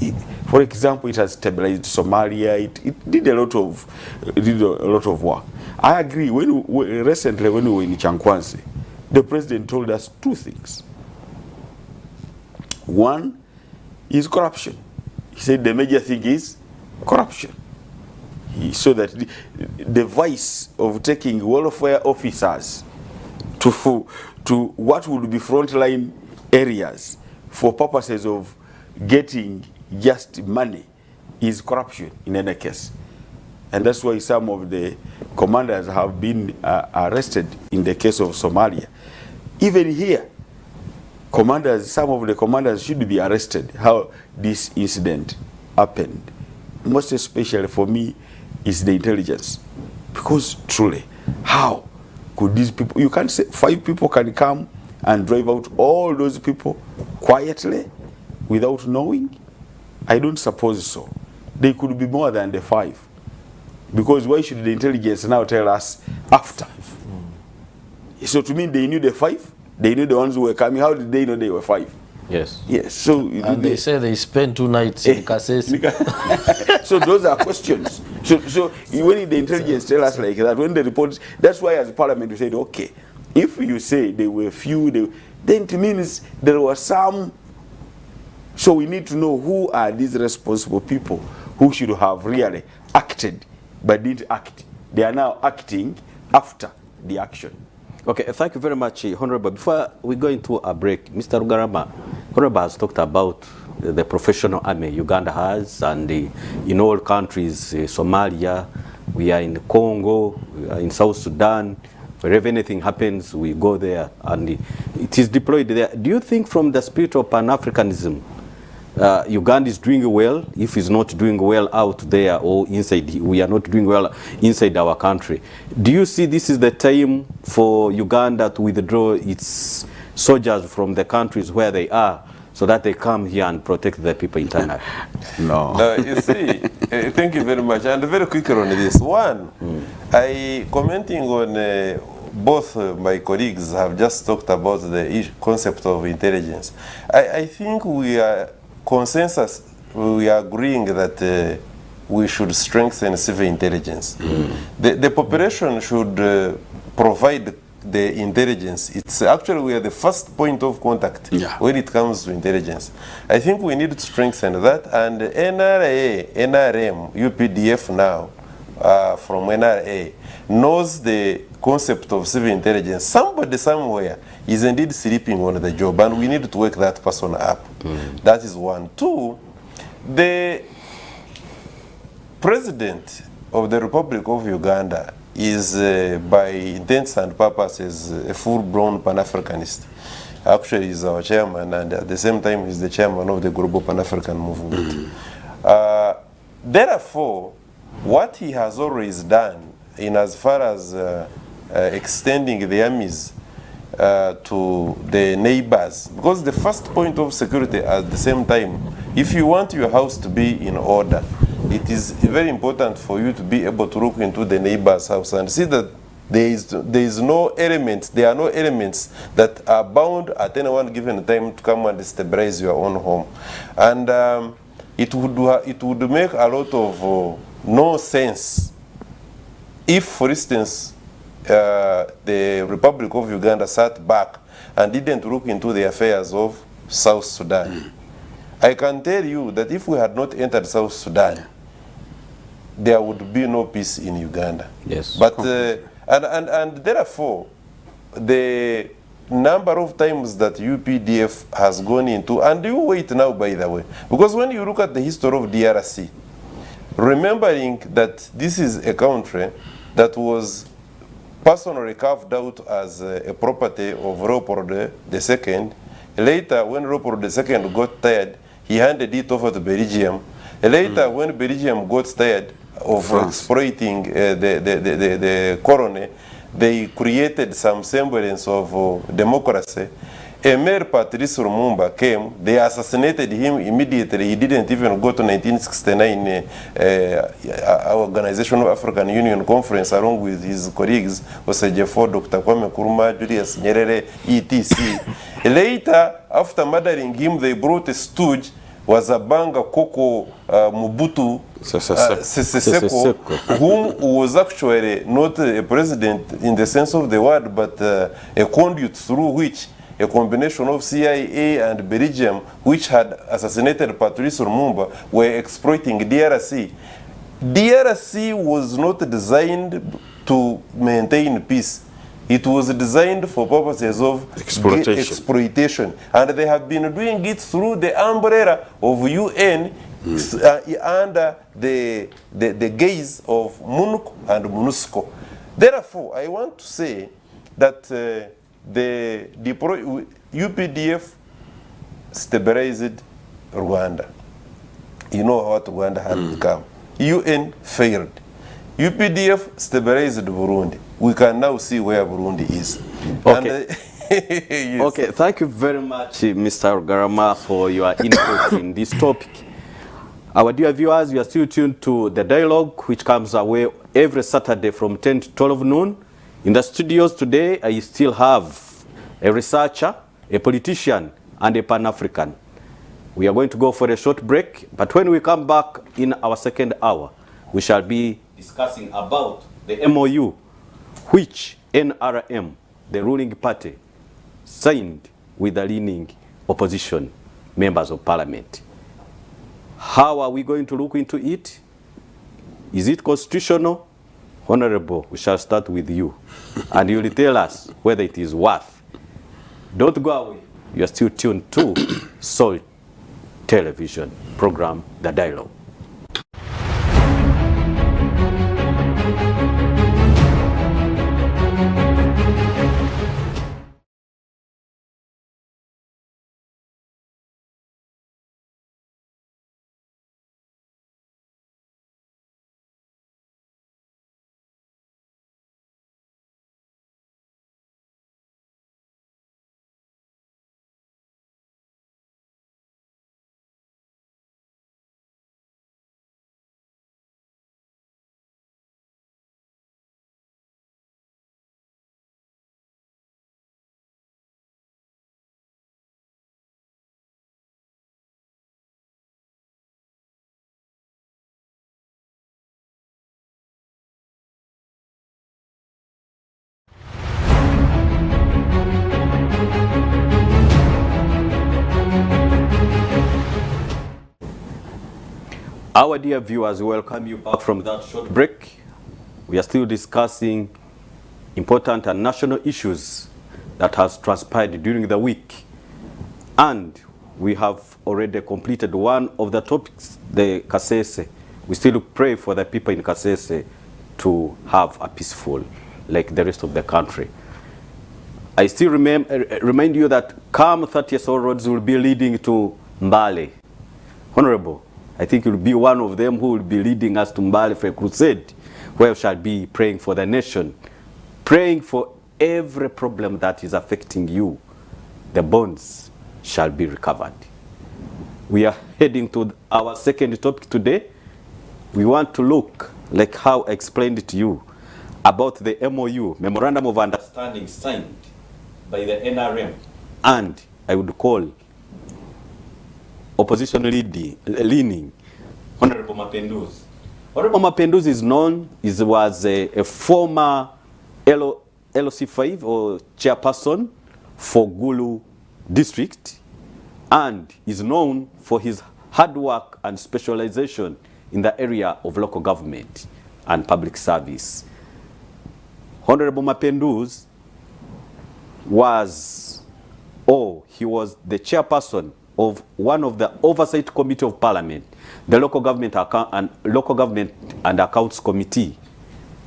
for example, it has stabilized Somalia. It did a lot of work. I agree. Recently, when we were in Chankwanzi, the president told us two things. One is corruption. He said the major thing is corruption. So that the vice of taking welfare officers to what would be frontline areas for purposes of getting just money is corruption in any case. And that's why some of the commanders have been arrested in the case of Somalia. Even here, some of the commanders should be arrested. How this incident happened, most especially for me, is the intelligence. Because truly, how could these people, you can't say 5 people can come and drive out all those people quietly without knowing? I don't suppose so. They could be more than the 5. Because why should the intelligence now tell us after? So to me, they knew the 5, they knew the ones who were coming. How did they know they were 5? Yes. Yes. So and they say they spent 2 nights in Kasese. So those are questions. So when the intelligence tell us like that, when the reports, that's why as Parliament we said, okay, if you say they were few, then it means there were some. So we need to know who are these responsible people who should have really acted but didn't act. They are now acting after the action. Okay, thank you very much, Honorable. Before we go into a break, Mr. Rugarama, Honorable has talked about the professional army Uganda has, and in all countries, Somalia, we are in Congo, we are in South Sudan. Wherever anything happens, we go there, and it is deployed there. Do you think from the spirit of Pan-Africanism, Uganda is doing well, if it's not doing well out there or inside, we are not doing well inside our country? Do you see this is the time for Uganda to withdraw its soldiers from the countries where they are so that they come here and protect the people internally? No. You see, thank you very much. And very quickly on this one, I commenting on both my colleagues have just talked about the concept of intelligence. I think we are consensus, we are agreeing that we should strengthen civil intelligence. The population should provide the intelligence. It's actually we are the first point of contact when it comes to intelligence. I think we need to strengthen that, and NRA, NRM, UPDF now, from NRA, knows the concept of civil intelligence. Somebody somewhere is indeed sleeping on the job, and we need to wake that person up. That is one. Two, the President of the Republic of Uganda is by intents and purposes a full-blown Pan-Africanist. Actually, he's our chairman, and at the same time, he's the chairman of the Global Pan-African Movement. Therefore, what he has always done in as far as extending the armies to the neighbors, because the first point of security at the same time, if you want your house to be in order, it is very important for you to be able to look into the neighbor's house and see that there are no elements that are bound at any one given time to come and destabilize your own home. And it would make a lot of no sense if, for instance, the Republic of Uganda sat back and didn't look into the affairs of South Sudan. I can tell you that if we had not entered South Sudan, there would be no peace in Uganda. Yes. But and therefore, the number of times that UPDF has gone into, and you wait now, by the way, because when you look at the history of DRC, remembering that this is a country that was personally carved out as a property of Leopold II. Later, when Leopold II got tired, he handed it over to Belgium. Later, when Belgium got tired of exploiting the colony, they created some semblance of democracy. Emir Patrice Lumumba came, they assassinated him immediately. He didn't even go to 1969 Organization of African Union Conference along with his colleagues, Osejefo, Dr. Kwame Nkrumah, Julius Nyerere, etc. Later, after murdering him, they brought a stooge, Wazabanga Koko Mobutu Sese Seko, whom was actually not a president in the sense of the word, but a conduit through which a combination of CIA and Belgium, which had assassinated Patrice Lumumba, were exploiting DRC. DRC was not designed to maintain peace. It was designed for purposes of exploitation. And they have been doing it through the umbrella of UN under the gaze of MONUC and MONUSCO. Therefore, I want to say that the UPDF stabilized Rwanda. You know what Rwanda had become. UN failed. UPDF stabilized Burundi. We can now see where Burundi is. Okay. Yes. Okay, thank you very much, Mr. Garama, for your input in this topic. Our dear viewers, you are still tuned to The Dialogue, which comes away every Saturday from 10 to 12 noon. In the studios today, I still have a researcher, a politician, and a Pan-African. We are going to go for a short break, but when we come back in our second hour, we shall be discussing about the MOU, which NRM, the ruling party, signed with the leaning opposition members of parliament. How are we going to look into it? Is it constitutional? Honorable, we shall start with you. And you will tell us whether it is worth. Don't go away. You are still tuned to Soul Television program, The Dialogue. Our dear viewers, we welcome you back from that short break. We are still discussing important and national issues that has transpired during the week. And we have already completed one of the topics, the Kasese. We still pray for the people in Kasese to have a peaceful, like the rest of the country. I still remind you that come 30th all roads will be leading to Mbale. Honorable, I think you'll be one of them who will be leading us to Mbale for a crusade, where we shall be praying for the nation, praying for every problem that is affecting you. The bonds shall be recovered. We are heading to our second topic today. We want to look, like how I explained it to you, about the MOU, Memorandum of Understanding, signed by the NRM, and I would call opposition leaning Honorable Mapinduzi. Honorable Mapinduzi was a former LOC5 or chairperson for Gulu district, and is known for his hard work and specialization in the area of local government and public service. Honorable Mapinduzi was the chairperson of one of the Oversight Committee of Parliament, the Local Government and Accounts Committee,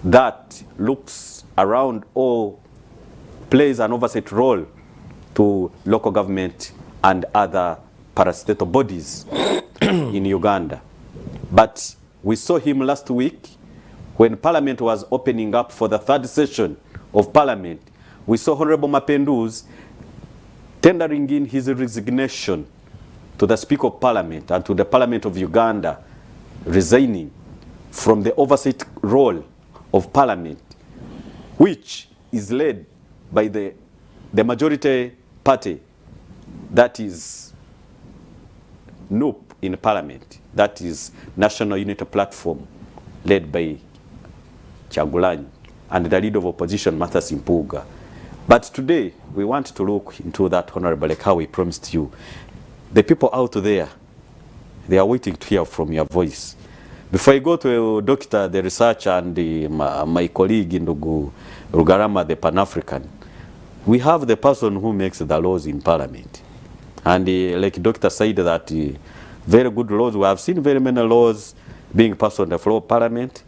that looks around or plays an oversight role to local government and other parastatal bodies in Uganda. But we saw him last week when Parliament was opening up for the third session of Parliament. We saw Honorable Mapinduzi tendering in his resignation to the Speaker of Parliament and to the Parliament of Uganda, resigning from the oversight role of Parliament, which is led by the majority party, that is NUP in Parliament, that is National Unity Platform, led by Kyagulanyi, and the leader of opposition, Martha Simpuga. But today, we want to look into that, Honorable, like how we promised you. The people out there, they are waiting to hear from your voice. Before I go to Doctor, the researcher, and my colleague in Rugarama, the Pan-African, we have the person who makes the laws in Parliament. And like Dr. said, that very good laws, we have seen very many laws being passed on the floor of Parliament.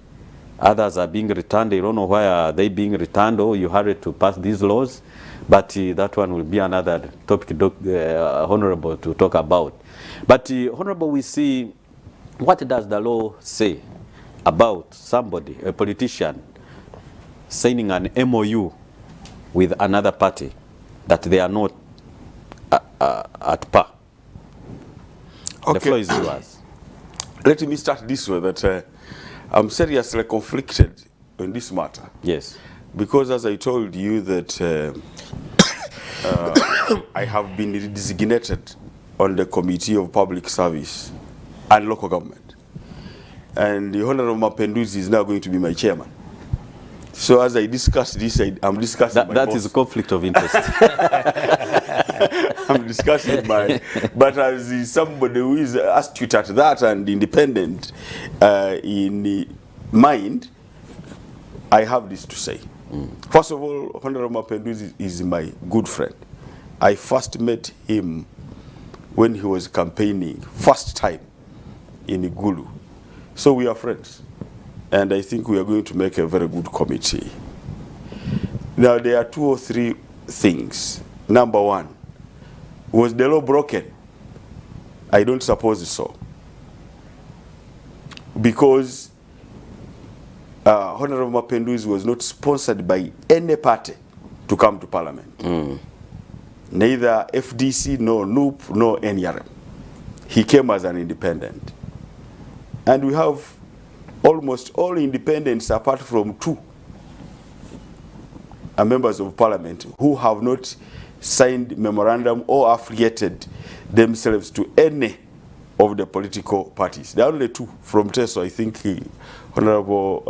Others are being returned. You don't know why are they being returned, or you hurry to pass these laws. But that one will be another topic, Honorable, to talk about. But Honorable, we see, what does the law say about somebody, a politician, signing an MOU with another party that they are not at par? Okay. The floor is yours. Let me start this way, that I'm seriously conflicted on this matter. Yes. Because as I told you that I have been designated on the Committee of Public Service and Local Government. And the Honorable Mapinduzi is now going to be my chairman. So as I discuss this, I'm discussing that is a conflict of interest. I'm discussing but as somebody who is astute at that and independent in mind, I have this to say. First of all, Honorable Mapinduzi is my good friend. I first met him when he was campaigning, first time in Gulu. So we are friends. And I think we are going to make a very good committee. Now, there are 2 or 3 things. Number one, was the law broken? I don't suppose so. Because Honorable Mapinduzi was not sponsored by any party to come to Parliament. Neither FDC, nor NUP, nor NRM. He came as an independent. And we have almost all independents apart from 2 are members of Parliament who have not signed memorandum or affiliated themselves to any of the political parties. There are only 2 from Teso. I think Honorable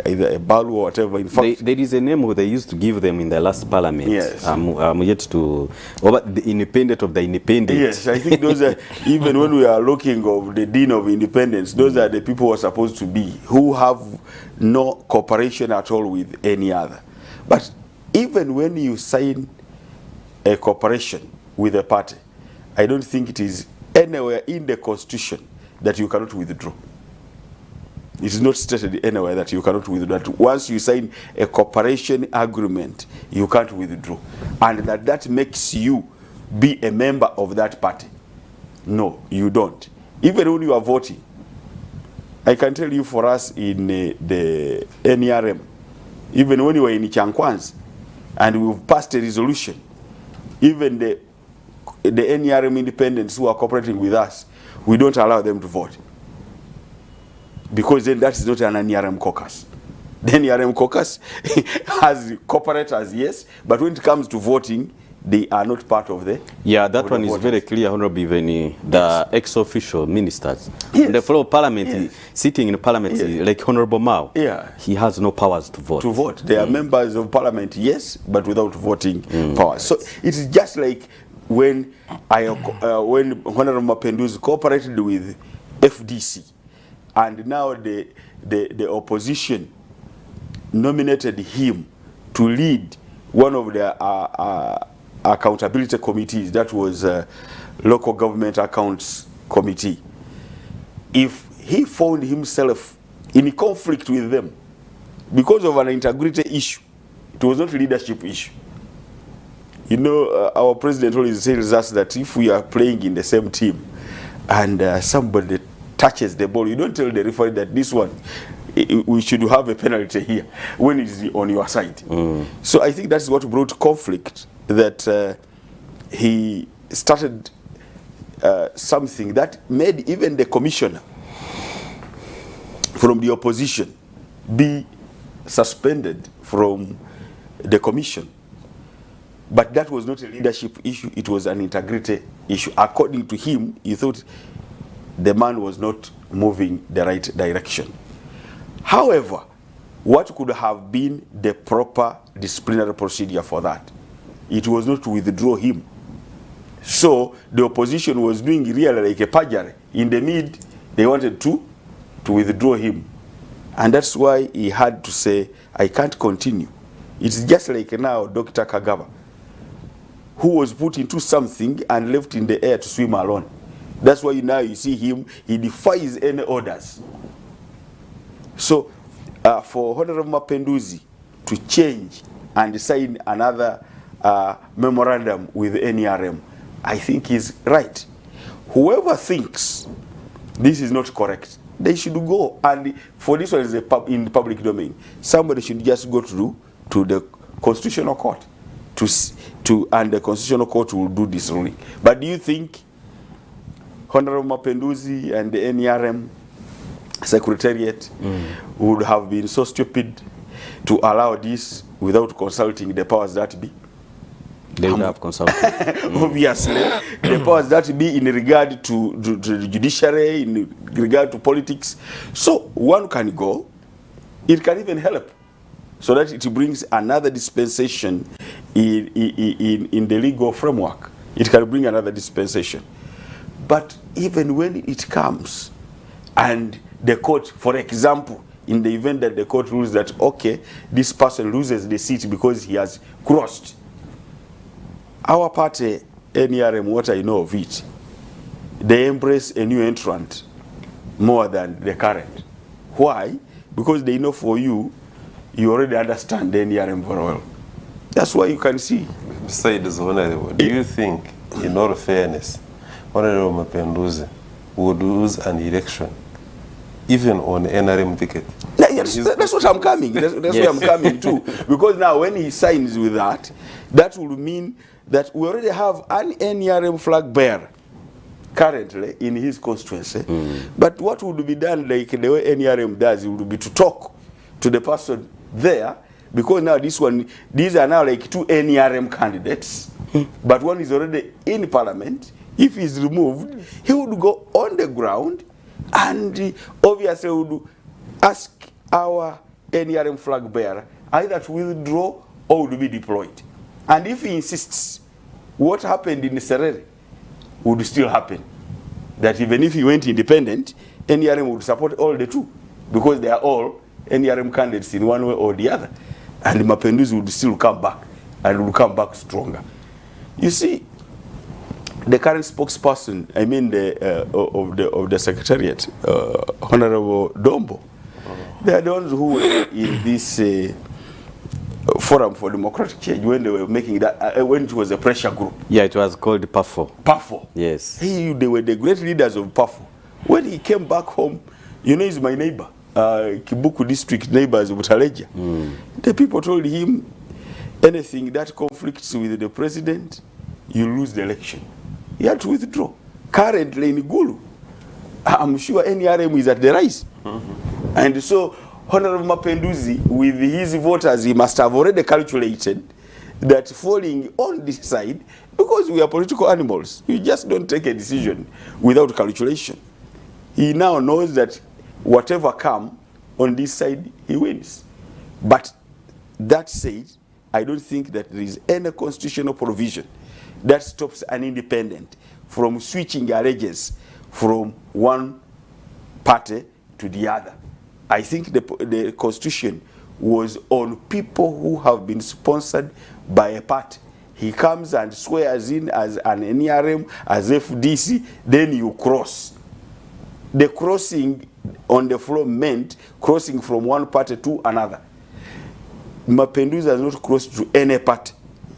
either a Balu or whatever. In fact, there is a name who they used to give them in the last parliament. Yes. I'm yet to... About the independent of the independent. yes, I think those are, even when we are looking of the Dean of Independence, those are the people who are supposed to be, who have no cooperation at all with any other. But even when you sign a cooperation with a party, I don't think it is anywhere in the Constitution that you cannot withdraw. It is not stated anywhere that you cannot withdraw. That once you sign a cooperation agreement, you can't withdraw. And that makes you be a member of that party. No, you don't. Even when you are voting, I can tell you for us in the NRM, even when you were in Chankwanz, and we've passed a resolution, even the NRM independents who are cooperating with us, we don't allow them to vote. Because then that is not an NRM caucus. The NRM caucus has cooperators, yes, but when it comes to voting, they are not part of the... Yeah, that one is very clear, Honorable Iveni. The ex-official ministers. In the floor of parliament, sitting in parliament, like Honorable Mao, he has no powers to vote. To vote. They are members of parliament, yes, but without voting powers. So it is just like when when Honorable Mapenduzi cooperated with FDC, and now the opposition nominated him to lead one of the accountability committees, that was local government accounts committee. If he found himself in conflict with them because of an integrity issue, it was not a leadership issue. You know, our president always tells us that if we are playing in the same team and somebody touches the ball, you don't tell the referee that this one, we should have a penalty here when it is on your side. So I think that's what brought conflict, that he started something that made even the commissioner from the opposition be suspended from the commission. But that was not a leadership issue, it was an integrity issue. According to him, he thought the man was not moving the right direction. However, what could have been the proper disciplinary procedure for that? It was not to withdraw him. So the opposition was doing really like a perjury. In the mid, they wanted to withdraw him. And that's why he had to say, I can't continue. It's just like now Dr. Kagaba, who was put into something and left in the air to swim alone. That's why now you see him, he defies any orders. So for Honorable Mapenduzi to change and sign another memorandum with NRM, I think is right. Whoever thinks this is not correct, they should go. And for this one is in the public domain, somebody should just go to the Constitutional Court and the Constitutional Court will do this ruling. But do you think Honorable Mapenduzi and the NRM Secretariat would have been so stupid to allow this without consulting the powers that be? They would have consulted. Obviously, the powers that be in regard to the judiciary, in regard to politics. So one can go, it can even help, so that it brings another dispensation in the legal framework. It can bring another dispensation. But even when it comes and the court, for example, in the event that the court rules that, okay, this person loses the seat because he has crossed, our party, NRM, what I know of it, they embrace a new entrant more than the current. Why? Because they know for you already understand the NRM very well. That's why you can see. Besides, do you think, in all fairness, Honorable Mapenduzi would lose an election, even on NRM ticket? Yes, that's what I'm coming. That's where I'm coming to. Because now when he signs with that, that will mean that we already have an NRM flag bearer currently in his constituency. But what would be done, like the way NRM does, it would be to talk to the person there, because now these are now like two NRM candidates, but one is already in parliament. If he's removed, he would go on the ground and obviously would ask our NRM flag bearer either to withdraw or to be deployed. And if he insists, what happened in Serere would still happen. That even if he went independent, NRM would support all the two, because they are all NRM candidates in one way or the other. And Mapinduzi would still come back, and would come back stronger. You see, the current spokesperson, I mean of the Secretariat, Honorable Dombo, they are the ones who were in this Forum for Democratic Change when they were making that, when it was a pressure group. Yeah, it was called PAFO. PAFO. Yes. They were the great leaders of PAFO. When he came back home, you know, he's my neighbor, Kibuku district neighbors of Butaleja. The people told him, anything that conflicts with the president, you lose the election. He had to withdraw. Currently in Gulu, I'm sure NRM is at the rise. And so Honorable Mapinduzi, with his voters, he must have already calculated that falling on this side, because we are political animals, you just don't take a decision without calculation. He now knows that whatever comes on this side, he wins. But that said, I don't think that there is any constitutional provision that stops an independent from switching allegiance from one party to the other. I think the Constitution was on people who have been sponsored by a party. He comes and swears in as an NRM, as FDC, then you cross. The crossing on the floor meant crossing from one party to another. Mapinduzi has not crossed to any party.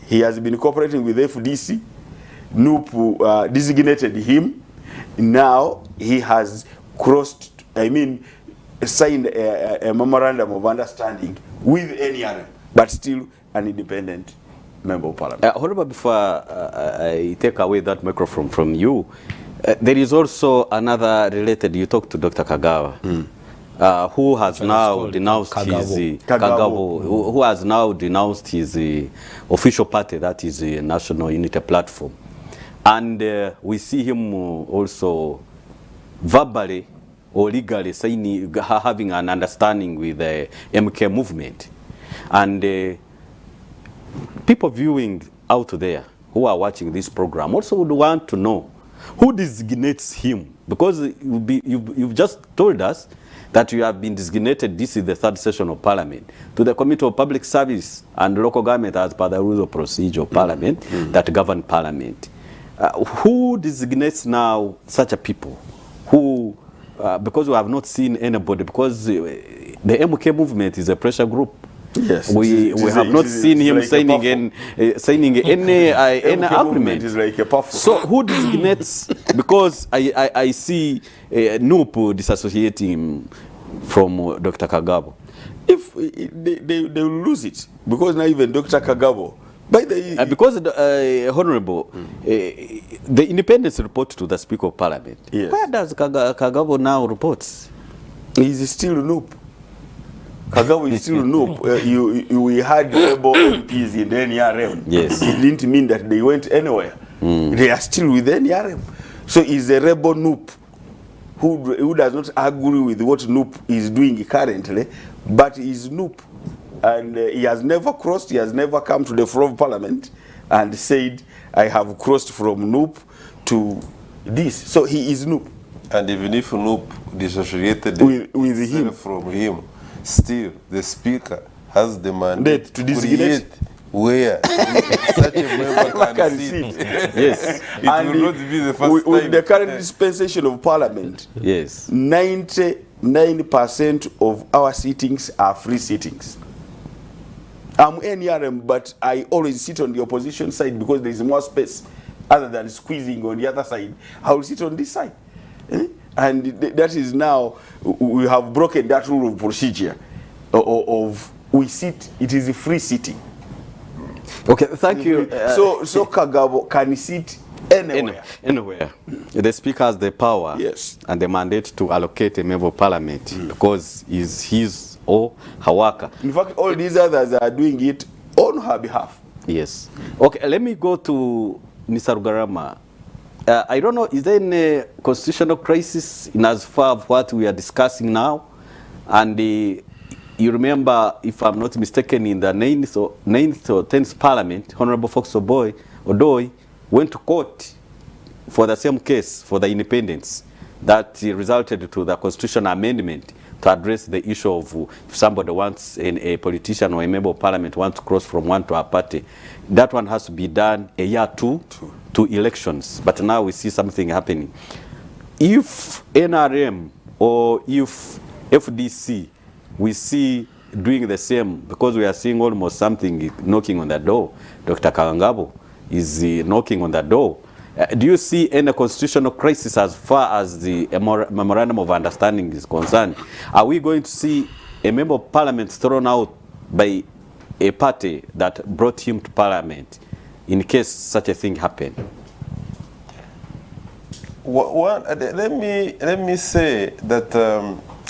He has been cooperating with FDC. NUP designated him. Now he has crossed, signed a memorandum of understanding with NRM, but still an independent member of parliament. However, before I take away that microphone from you, there is also another related. You talked to Dr. Kagawa, who has now denounced Kagabo, who has now denounced his official party, that is the National Unity Platform. And we see him also verbally or legally saying, having an understanding with the MK movement. And people viewing out there who are watching this program also would want to know who designates him, because you've just told us that you have been designated, this is the third session of Parliament, to the Committee of Public Service and Local Government as per the rules of procedure of Parliament that govern Parliament. Who designates now such a people who, because we have not seen anybody, because the MK movement is a pressure group. Yes, we have not seen him like signing any agreement. Like so who designates? Because I see NUP disassociating him from Dr. Kagabo. If they will lose it, because now even Dr. Kagabo, by the because Honorable, the independence report to the Speaker of Parliament. Yes. Where does Kagabo now reports? He is still NUP. Kagabo is still NUP. We had rebel MPs in the NRM. Yes. It didn't mean that they went anywhere. They are still with the NRM. So he's a rebel NUP who does not agree with what NUP is doing currently, but is NUP. And he has never crossed, he has never come to the floor of Parliament and said, I have crossed from NUP to this. So he is NUP. And even if NUP dissociated with him from him, still the Speaker has the mandate to designate where such a member can sit. Yes. It will not be the first time. With the current dispensation of Parliament, yes, 99% of our sittings are free sittings. I'm NRM, but I always sit on the opposition side because there is more space other than squeezing on the other side. I will sit on this side. And that is now, we have broken that rule of procedure of we sit, it is a free sitting. Okay, thank you. So Kagabo can sit anywhere. Anywhere. The Speaker has the power, yes, and the mandate to allocate a member of Parliament because is his or her worker. In fact, all these others are doing it on her behalf. Yes. Okay, let me go to Mr. Rugarama. I don't know, is there any constitutional crisis in as far as what we are discussing now? And you remember, if I'm not mistaken, in the 9th or 10th Parliament, Honorable Fox Odoi went to court for the same case, for the independence, that resulted to the constitutional amendment to address the issue of if somebody wants a politician or a member of parliament wants to cross from one to a party, that one has to be done a year to elections. But now we see something happening. If NRM or if FDC, we see doing the same, because we are seeing almost something knocking on the door. Dr. Kangabo is knocking on the door. Do you see any constitutional crisis as far as the memorandum of understanding is concerned? Are we going to see a member of parliament thrown out by a party that brought him to parliament in case such a thing happened? Let me say that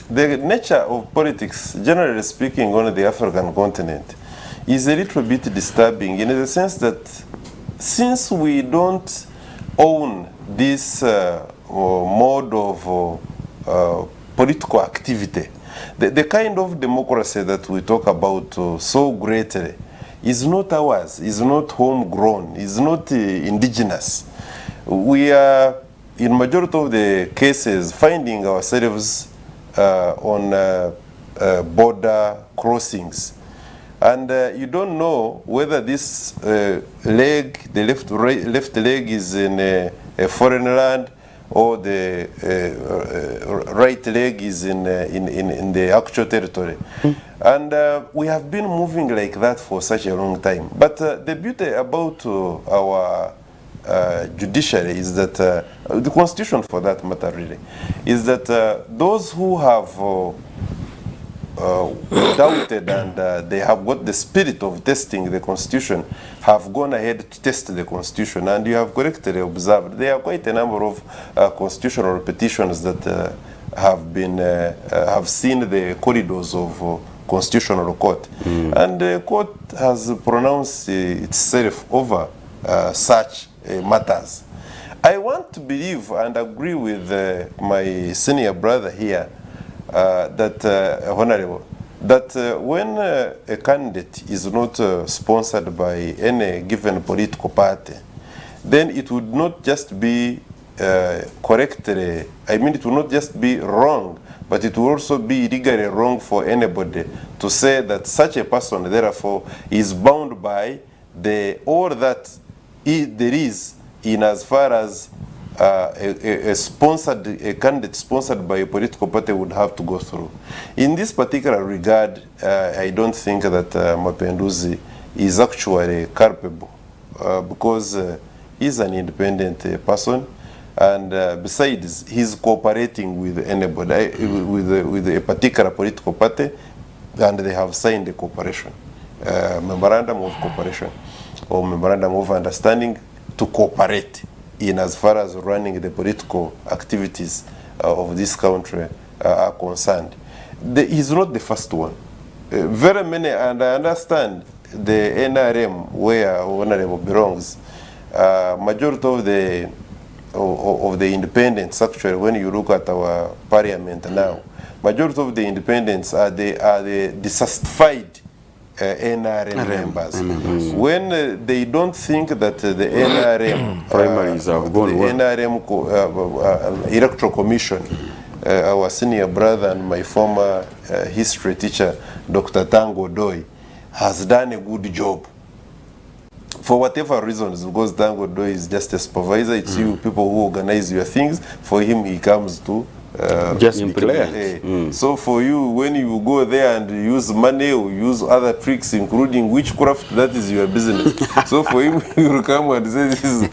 the nature of politics, generally speaking, on the African continent is a little bit disturbing in the sense that since we don't own this mode of political activity, the kind of democracy that we talk about so greatly is not ours, is not homegrown, is not indigenous. We are, in majority of the cases, finding ourselves on border crossings. And you don't know whether this leg, the left leg is in a foreign land, or the right leg is in the actual territory. And we have been moving like that for such a long time. But the beauty about our judiciary is that, the constitution for that matter really, is that those who have doubted and they have got the spirit of testing the constitution have gone ahead to test the constitution, and you have correctly observed there are quite a number of constitutional petitions that have seen the corridors of constitutional court, and the court has pronounced itself over such matters. I want to believe and agree with my senior brother here Honorable, that when a candidate is not sponsored by any given political party, then it would not just be correctly, I mean it would not just be wrong, but it would also be legally wrong for anybody to say that such a person therefore is bound by all that there is in as far as a candidate sponsored by a political party would have to go through. In this particular regard, I don't think that Mapinduzi is actually culpable because he's an independent person, and besides, he's cooperating with anybody, with a particular political party, and they have signed a cooperation, memorandum of cooperation or memorandum of understanding to cooperate in as far as running the political activities of this country are concerned. He's not the first one. Very many, and I understand the NRM where Honorable belongs, majority of the independents, actually, when you look at our parliament now, majority of the independents are the dissatisfied NRM members. When they don't think that the NRM primaries have gone well, NRM Electoral Commission, our senior brother and my former history teacher, Dr. Tango Doi, has done a good job. For whatever reasons, because Tango Doi is just a supervisor, it's you people who organize your things. For him, he comes to just declare. So for you, when you go there and use money or use other tricks, including witchcraft, that is your business. So for him, you will come and say, this is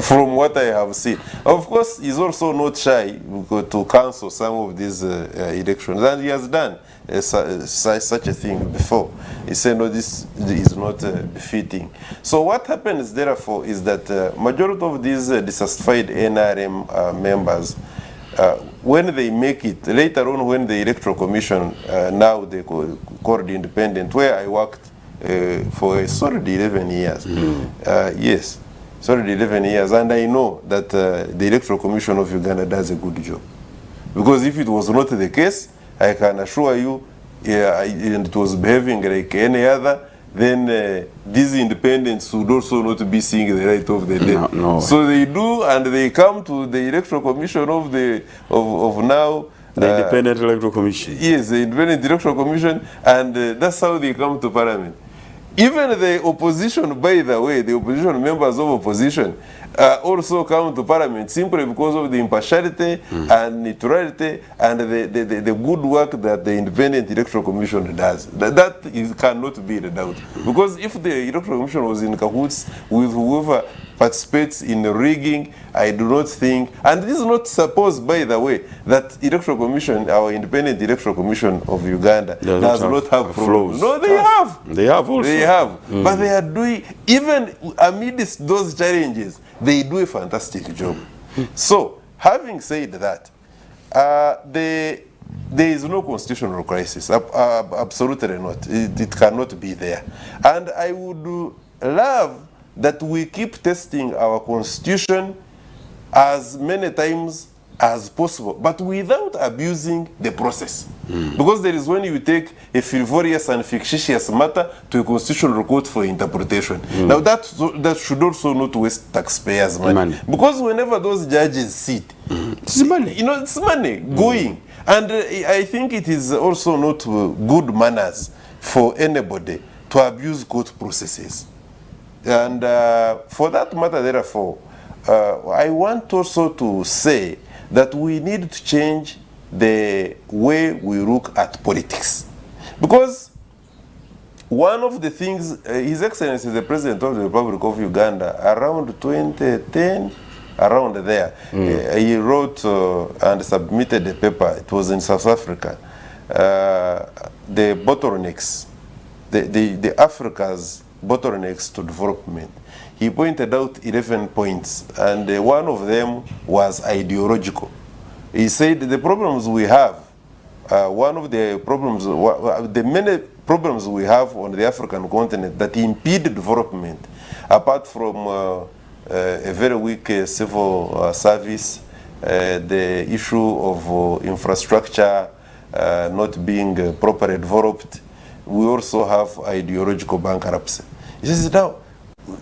from what I have seen. Of course, he's also not shy to cancel some of these elections, and he has done such a thing before. He said, no, this is not befitting. So what happens, therefore, is that majority of these dissatisfied NRM members, when they make it, later on when the Electoral Commission, now they called independent, where I worked for a solid 11 years. Yes, solid 11 years. And I know that the Electoral Commission of Uganda does a good job. Because if it was not the case, I can assure you, and it was behaving like any other, then these independents would also not be seeing the light of the day. No. So they do, and they come to the Electoral Commission of now. The Independent Electoral Commission. Yes, the Independent Electoral Commission, and that's how they come to Parliament. Even the opposition, by the way, the opposition members of opposition also come to Parliament simply because of the impartiality and neutrality and the good work that the Independent Electoral Commission does. That cannot be the doubt. Because if the Electoral Commission was in cahoots with whoever participates in rigging, I do not think, and this is not supposed, by the way, that Electoral Commission, our Independent Electoral Commission of Uganda, does not have problems. No, they have. They have also. They have. But they are doing, even amidst those challenges, they do a fantastic job. So, having said that, there is no constitutional crisis. Absolutely not. It cannot be there. And I would love that we keep testing our constitution as many times as possible, but without abusing the process. Because there is when you take a frivolous and fictitious matter to a constitutional court for interpretation. Now that should also not waste taxpayers' money. Because whenever those judges sit, it's money. You know, it's money going. And I think it is also not good manners for anybody to abuse court processes. And for that matter, therefore, I want also to say that we need to change the way we look at politics. Because one of the things, His Excellency the President of the Republic of Uganda, around 2010, around there, he wrote and submitted a paper, it was in South Africa, the bottlenecks, the Africa's bottlenecks to development. He pointed out 11 points, and one of them was ideological. He said the problems we have, one of the problems, the many problems we have on the African continent that impede development, apart from a very weak civil service, the issue of infrastructure not being properly developed, we also have ideological bankruptcy. He says, now,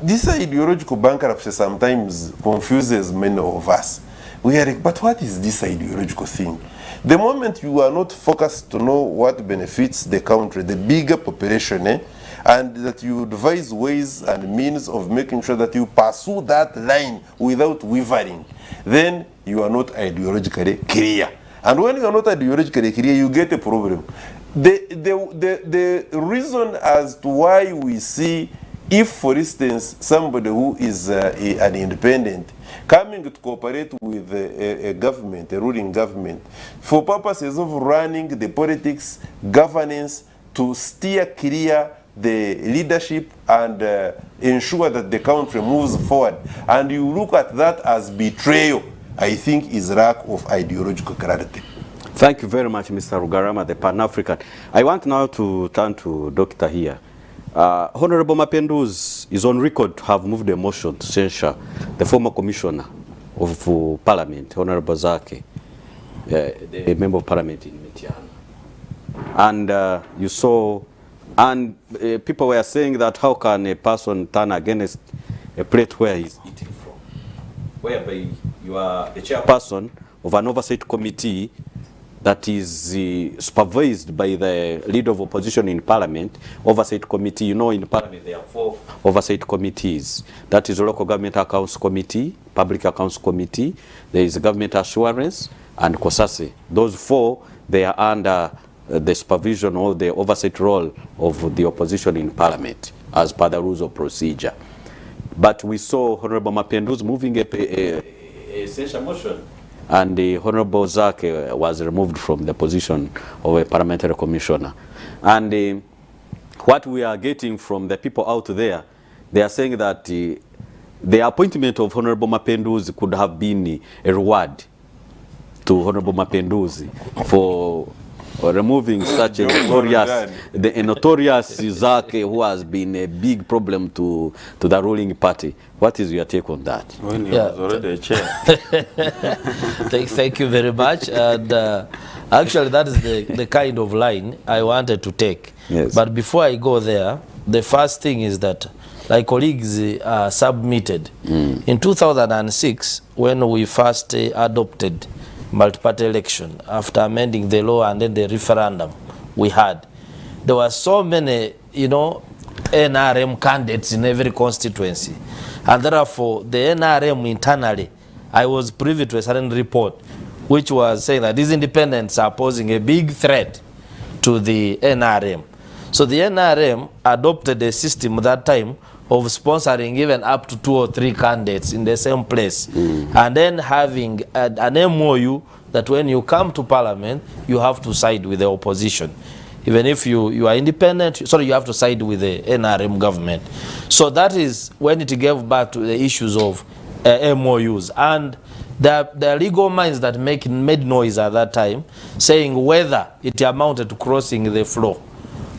this ideological bankruptcy sometimes confuses many of us. We are like, but what is this ideological thing? The moment you are not focused to know what benefits the country, the bigger population, and that you devise ways and means of making sure that you pursue that line without wavering, then you are not ideologically clear. And when you are not ideologically clear, you get a problem. The reason as to why we see, if for instance somebody who is an independent coming to cooperate with a government, a ruling government, for purposes of running the politics, governance, to steer clear the leadership and ensure that the country moves forward, and you look at that as betrayal, I think is lack of ideological clarity. Thank you very much, Mr. Rugarama, the Pan-African. I want now to turn to Doctor here. Honorable Mapenduz is on record to have moved a motion to censure the former commissioner of Parliament, Honorable Zake, the member of Parliament in Metiana. And you saw, and people were saying that how can a person turn against a plate where he's eating from? Whereby you are the chairperson of an oversight committee that is supervised by the leader of opposition in Parliament, oversight committee. You know, in Parliament there are 4 oversight committees. That is Local Government Accounts Committee, Public Accounts Committee, there is Government Assurance, and COSASE. Those 4, they are under the supervision or the oversight role of the opposition in Parliament, as per the rules of procedure. But we saw Honorable Mapenduz moving a censure motion, and the Honorable Zake was removed from the position of a parliamentary commissioner. And what we are getting from the people out there, they are saying that the appointment of Honorable Mapenduz could have been a reward to Honorable Mapenduz for or removing such a notorious Zake who has been a big problem to the ruling party. What is your take on that? When he was already a chair. Thank you very much. And actually, that is the kind of line I wanted to take. Yes. But before I go there, the first thing is that, like colleagues submitted, in 2006, when we first adopted multi-party election, after amending the law and then the referendum we had, there were so many, you know, NRM candidates in every constituency. And therefore, the NRM internally, I was privy to a certain report which was saying that these independents are posing a big threat to the NRM. So the NRM adopted a system at that time of sponsoring even up to 2 or 3 candidates in the same place, and then having an MOU that when you come to parliament, you have to side with the opposition. Even if you are independent, sorry, you have to side with the NRM government. So that is when it gave back to the issues of MOUs. And the legal minds that made noise at that time, saying whether it amounted to crossing the floor.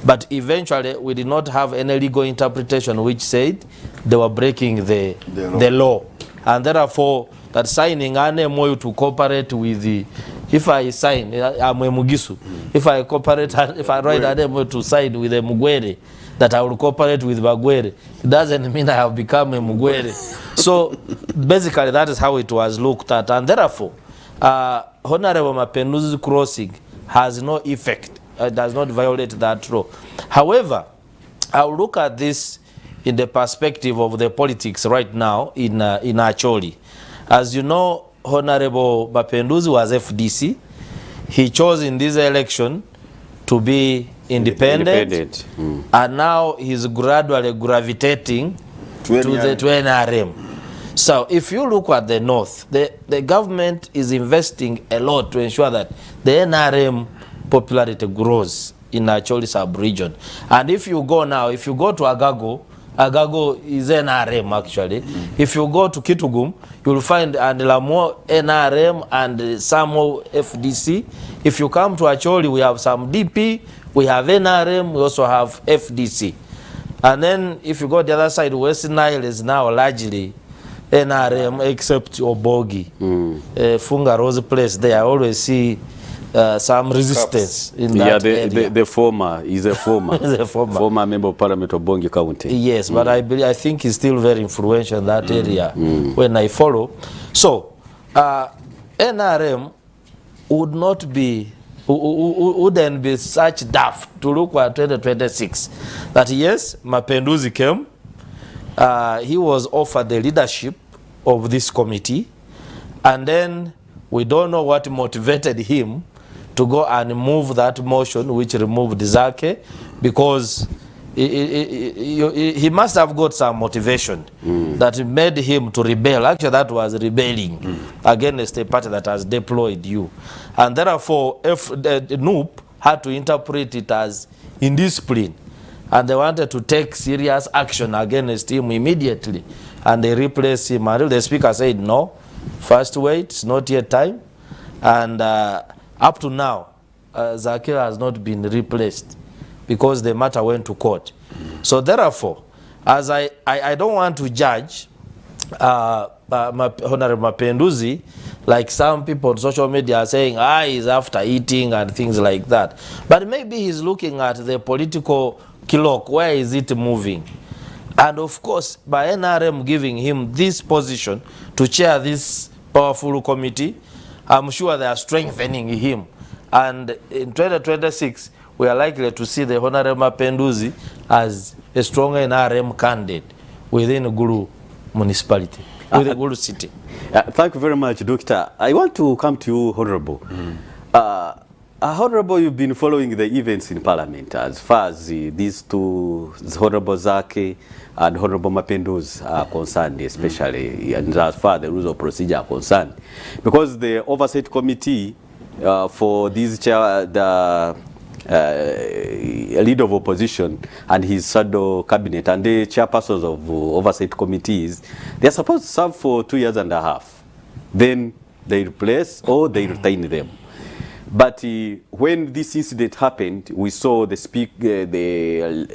But eventually, we did not have any legal interpretation which said they were breaking the law. And therefore, that signing an MOU to cooperate with the, if I sign, I'm a Mugisu, if I cooperate, if I write an MOU to sign with a Mugwere, that I will cooperate with Bagwere, it doesn't mean I have become a Mugwere. So basically, that is how it was looked at. And therefore, Honorable Mapenduzi's crossing has no effect. Does not violate that law. However, I'll look at this in the perspective of the politics right now in Acholi. As you know, Honorable Mapenduzi was FDC. He chose in this election to be independent. And now he's gradually gravitating to NRM. So if you look at the north, the government is investing a lot to ensure that the NRM popularity grows in Acholi sub-region. And if you go now, if you go to Agago, Agago is NRM actually. If you go to Kitugum, you will find Andilamo NRM and Samo FDC. If you come to Acholi, we have some DP, we have NRM, we also have FDC. And then if you go the other side, West Nile is now largely NRM except Obogi. Funga Rose place, there I always see some resistance in that area. The former is a former former member of Parliament of Bongi County. Yes, but I think he's still very influential in that area when I follow. So NRM would not be wouldn't be such daft to look at 2026 that yes, Mapenduzi came, he was offered the leadership of this committee, and then we don't know what motivated him to go and move that motion which removed Zake, because he must have got some motivation that made him to rebel. Actually, that was rebelling against a party that has deployed you. And therefore, if the NUP had to interpret it as indiscipline, and they wanted to take serious action against him immediately, and they replaced him. And the speaker said, no, first wait, it's not yet time. And up to now, Zake has not been replaced because the matter went to court. So therefore, as I don't want to judge Honorable Mapenduzi, like some people on social media are saying, he's after eating and things like that. But maybe he's looking at the political clock, where is it moving? And of course, by NRM giving him this position to chair this powerful committee, I'm sure they are strengthening him. And in 2026, we are likely to see the Honorable Mapenduzi as a strong NRM candidate within Gulu municipality, within Gulu city. Thank you very much, Doctor. I want to come to you, Honorable. Honorable, you've been following the events in Parliament as far as these two, Honorable Zake and Honorable Mapenduzi are concerned, especially and as far as the rules of procedure are concerned. Because the Oversight Committee for this the leader of opposition and his shadow cabinet and the chairpersons of oversight committees, they are supposed to serve for 2.5 years. Then they replace or they retain them. But when this incident happened, we saw the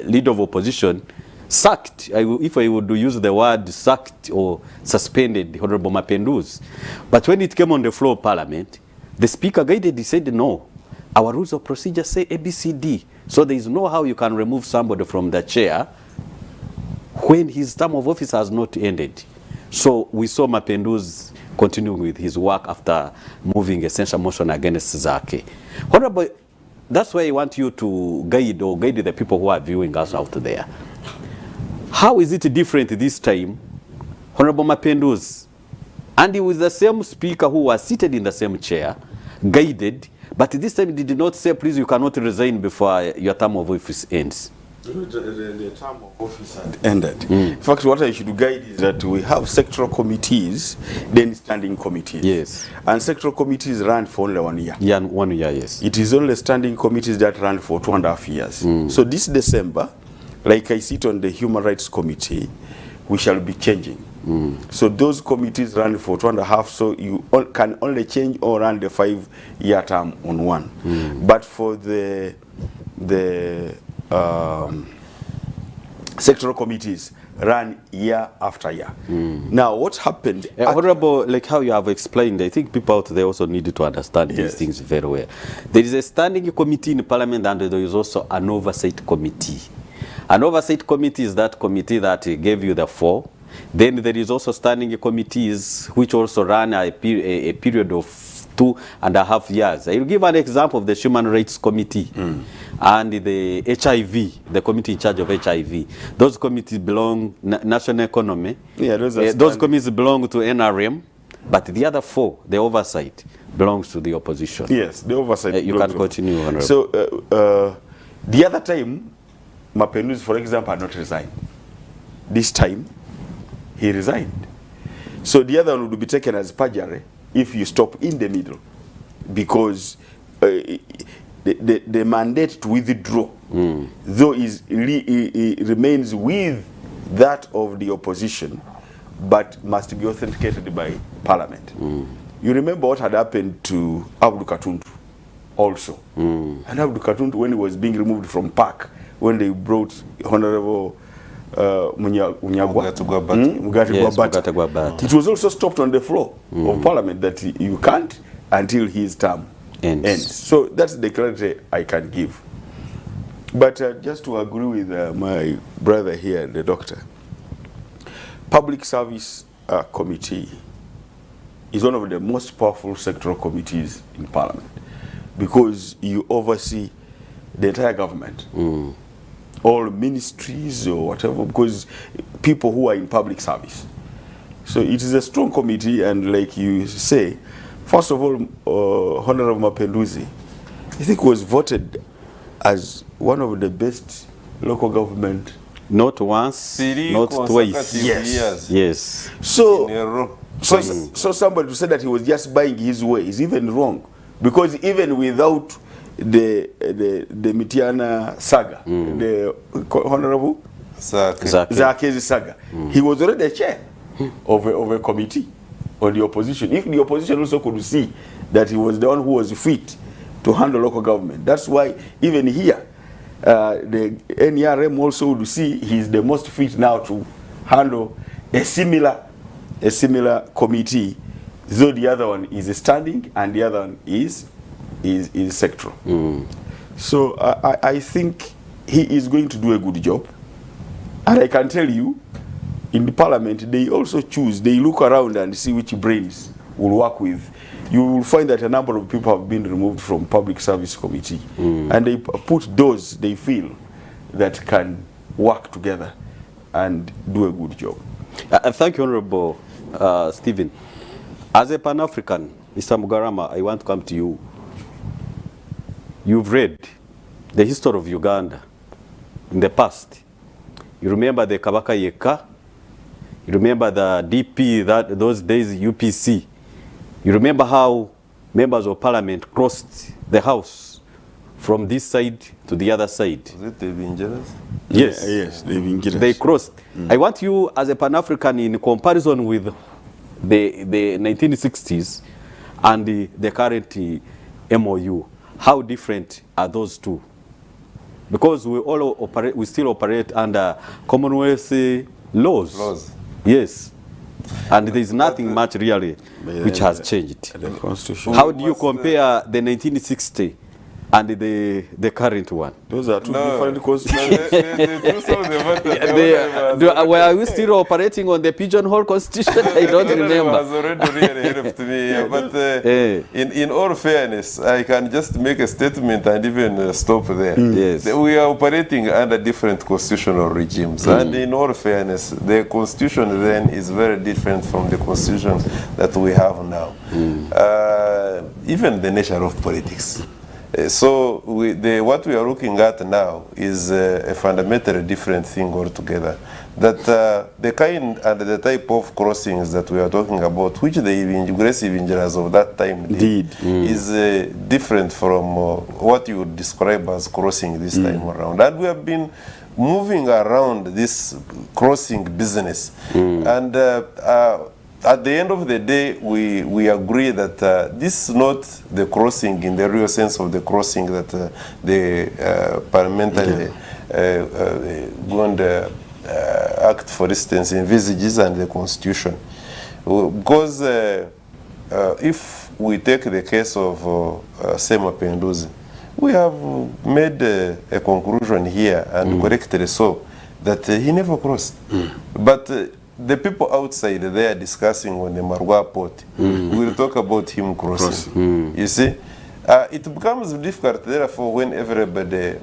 leader of opposition sacked, if I would use the word sacked or suspended, Honorable Mapinduzi. But when it came on the floor of Parliament, the Speaker guided, he said, no, our rules of procedure say ABCD. So there is no how you can remove somebody from the chair when his term of office has not ended. So we saw Mapinduzi continuing with his work after moving a censure motion against Zake. Honorable, that's why I want you to guide the people who are viewing us out there. How is it different this time, Honorable Mapinduzi? And he was the same speaker who was seated in the same chair, guided, but this time he did not say, please, you cannot resign before your term of office ends. The term of office had ended. In fact, what I should guide is that we have sectoral committees, then standing committees. Yes. And sectoral committees run for only 1 year. Yeah, 1 year, yes. It is only standing committees that run for 2.5 years. So this December, like I sit on the Human Rights Committee, we shall be changing. So those committees run for 2.5, so you can only change or run the 5-year term on one. But for the sectoral committees run year after year. Now, what happened? Honorable, like how you have explained, I think people out there also need to understand these things very well. There is a standing committee in Parliament, and there is also an oversight committee. An oversight committee is that committee that gave you the 4. Then there is also standing committees which also run a period of 2.5 years. I will give an example of the Human Rights Committee and the HIV, the committee in charge of HIV. Those committees belong national economy. Yeah, those committees belong to NRM, but the other 4, the oversight, belongs to the opposition. Yes, the oversight. You can continue, Honorable. So the other time, Mapinduzi, for example, had not resigned. This time, he resigned. So the other one would be taken as perjury if you stop in the middle, because the mandate to withdraw, though remains with that of the opposition, but must be authenticated by Parliament. You remember what had happened to Abdul Katuntu also. And Abdul Katuntu, when he was being removed from PAC, when they brought Honorable Mugati Gwabata. It was also stopped on the floor of Parliament that you can't until his term ends. So that's the clarity I can give. But just to agree with my brother here, the doctor, Public Service Committee is one of the most powerful sectoral committees in Parliament, because you oversee the entire government. All ministries or whatever, because people who are in public service. So it is a strong committee, and like you say, first of all, Honorable Mapinduzi, I think, was voted as one of the best local government. Not once, not twice. Yes. Yes. So somebody to say that he was just buying his way is even wrong, because even without the Mitiana saga, the Honorable Zake's saga, he was already a chair of a committee on the opposition. If the opposition also could see that he was the one who was fit to handle local government, that's why even here, the NRM also would see he's the most fit now to handle a similar committee, though the other one is standing and the other one is sectoral. So I think he is going to do a good job. And I can tell you, in the Parliament, they also choose, they look around and see which brains will work with. You will find that a number of people have been removed from Public Service Committee. And they put those they feel that can work together and do a good job. Thank you, Honorable Stephen. As a Pan-African, Mr. Mugarama, I want to come to you. You've read the history of Uganda in the past. You remember the Kabaka Yeka. You remember the DP, those days UPC. You remember how members of parliament crossed the house from this side to the other side. Was it the Vingeras? Yes. Yes, the Vingeras. They crossed. I want you, as a Pan-African, in comparison with the 1960s and the current MOU. How different are those two? Because we still operate under Commonwealth laws. Yes. And there is nothing much really which has changed. The Constitution. How do you compare the 1960 and the current one? Those are two different constitutions. Were we still operating on the pigeonhole constitution? I don't remember. Has already really helped me. But in all fairness, I can just make a statement and even stop there. Yes. We are operating under different constitutional regimes. And in all fairness, the constitution then is very different from the constitution that we have now. Even the nature of politics. So what we are looking at now is a fundamentally different thing altogether. That the kind and the type of crossings that we are talking about, which the aggressive engineers of that time did, is different from what you would describe as crossing this time around. And we have been moving around this crossing business. And at the end of the day, we agree that this is not the crossing in the real sense of the crossing that the parliamentary Act, for instance, envisages and the Constitution. Because if we take the case of Sema Penduzi, we have made a conclusion here, and correctly so, that he never crossed. But the people outside, they are discussing on the Marwa port. We'll talk about him crossing. You see, it becomes difficult, therefore, when everybody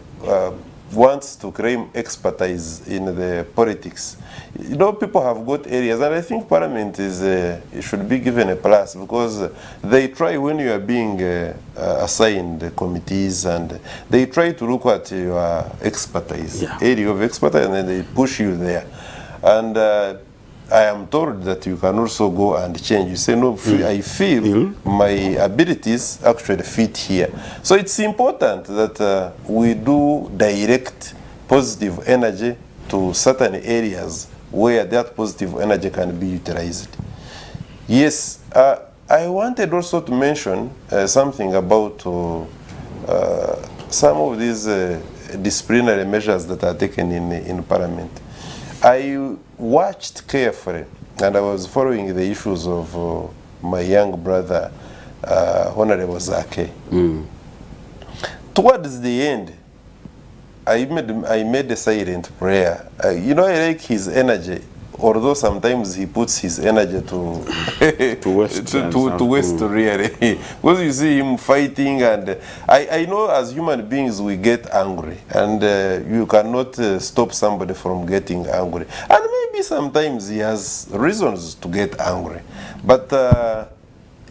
wants to claim expertise in the politics. You know, people have got areas, and I think Parliament it should be given a plus, because they try, when you are being assigned committees, and they try to look at your expertise, area of expertise, and then they push you there. And I am told that you can also go and change. You say, no, I feel my abilities actually fit here. So it's important that we do direct positive energy to certain areas where that positive energy can be utilized. Yes, I wanted also to mention something about some of these disciplinary measures that are taken in Parliament. I watched carefully, and I was following the issues of my young brother, Honorable Zake. Towards the end, I made a silent prayer. You know, I like his energy, although sometimes he puts his energy to waste really. Because you see him fighting, and I know as human beings we get angry, and you cannot stop somebody from getting angry. And maybe sometimes he has reasons to get angry, but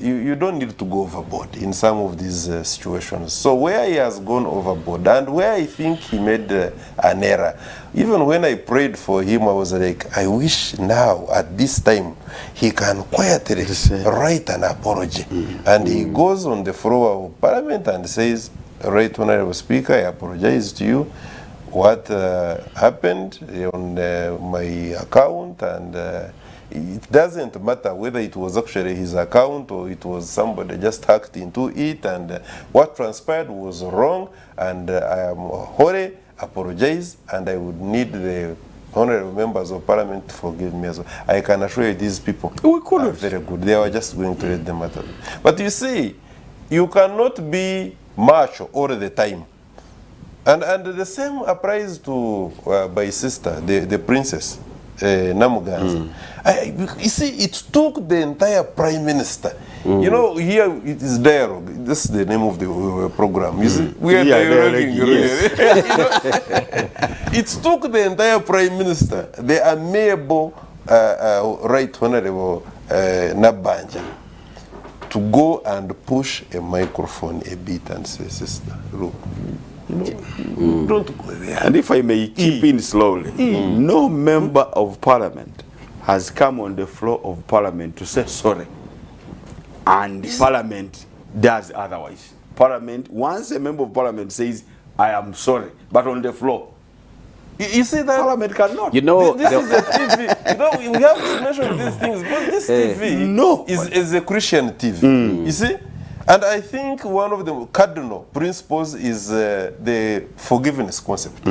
you don't need to go overboard in some of these situations. So where he has gone overboard, and where I think he made an error, even when I prayed for him, I was like, I wish now at this time he can quietly write an apology. And he goes on the floor of Parliament and says, Right Honorable Speaker, I apologize to you. What happened on my account, and it doesn't matter whether it was actually his account or it was somebody just hacked into it, and what transpired was wrong, and I am wholly apologize, and I would need the honorable members of Parliament to forgive me as well. I can assure you these people are very good. They were just going to let them matter. But you see, you cannot be macho all the time. And the same applies to my sister, the princess. Namuganza. You see, it took the entire prime minister. You know, here it is dialogue. This is the name of the program. You see, we are dialoguing. Yes. It took the entire prime minister, the amiable, right honorable Nabanja, to go and push a microphone a bit and say, sister, look. No, don't go there. And if I may keep in slowly, no member of Parliament has come on the floor of Parliament to say sorry, and Parliament does otherwise. Parliament, once a member of Parliament says, I am sorry, but on the floor, you see that Parliament cannot. You know, this is a TV. You know, we have to mention these things, but this TV is a Christian TV. You see? And I think one of the cardinal principles is the forgiveness concept.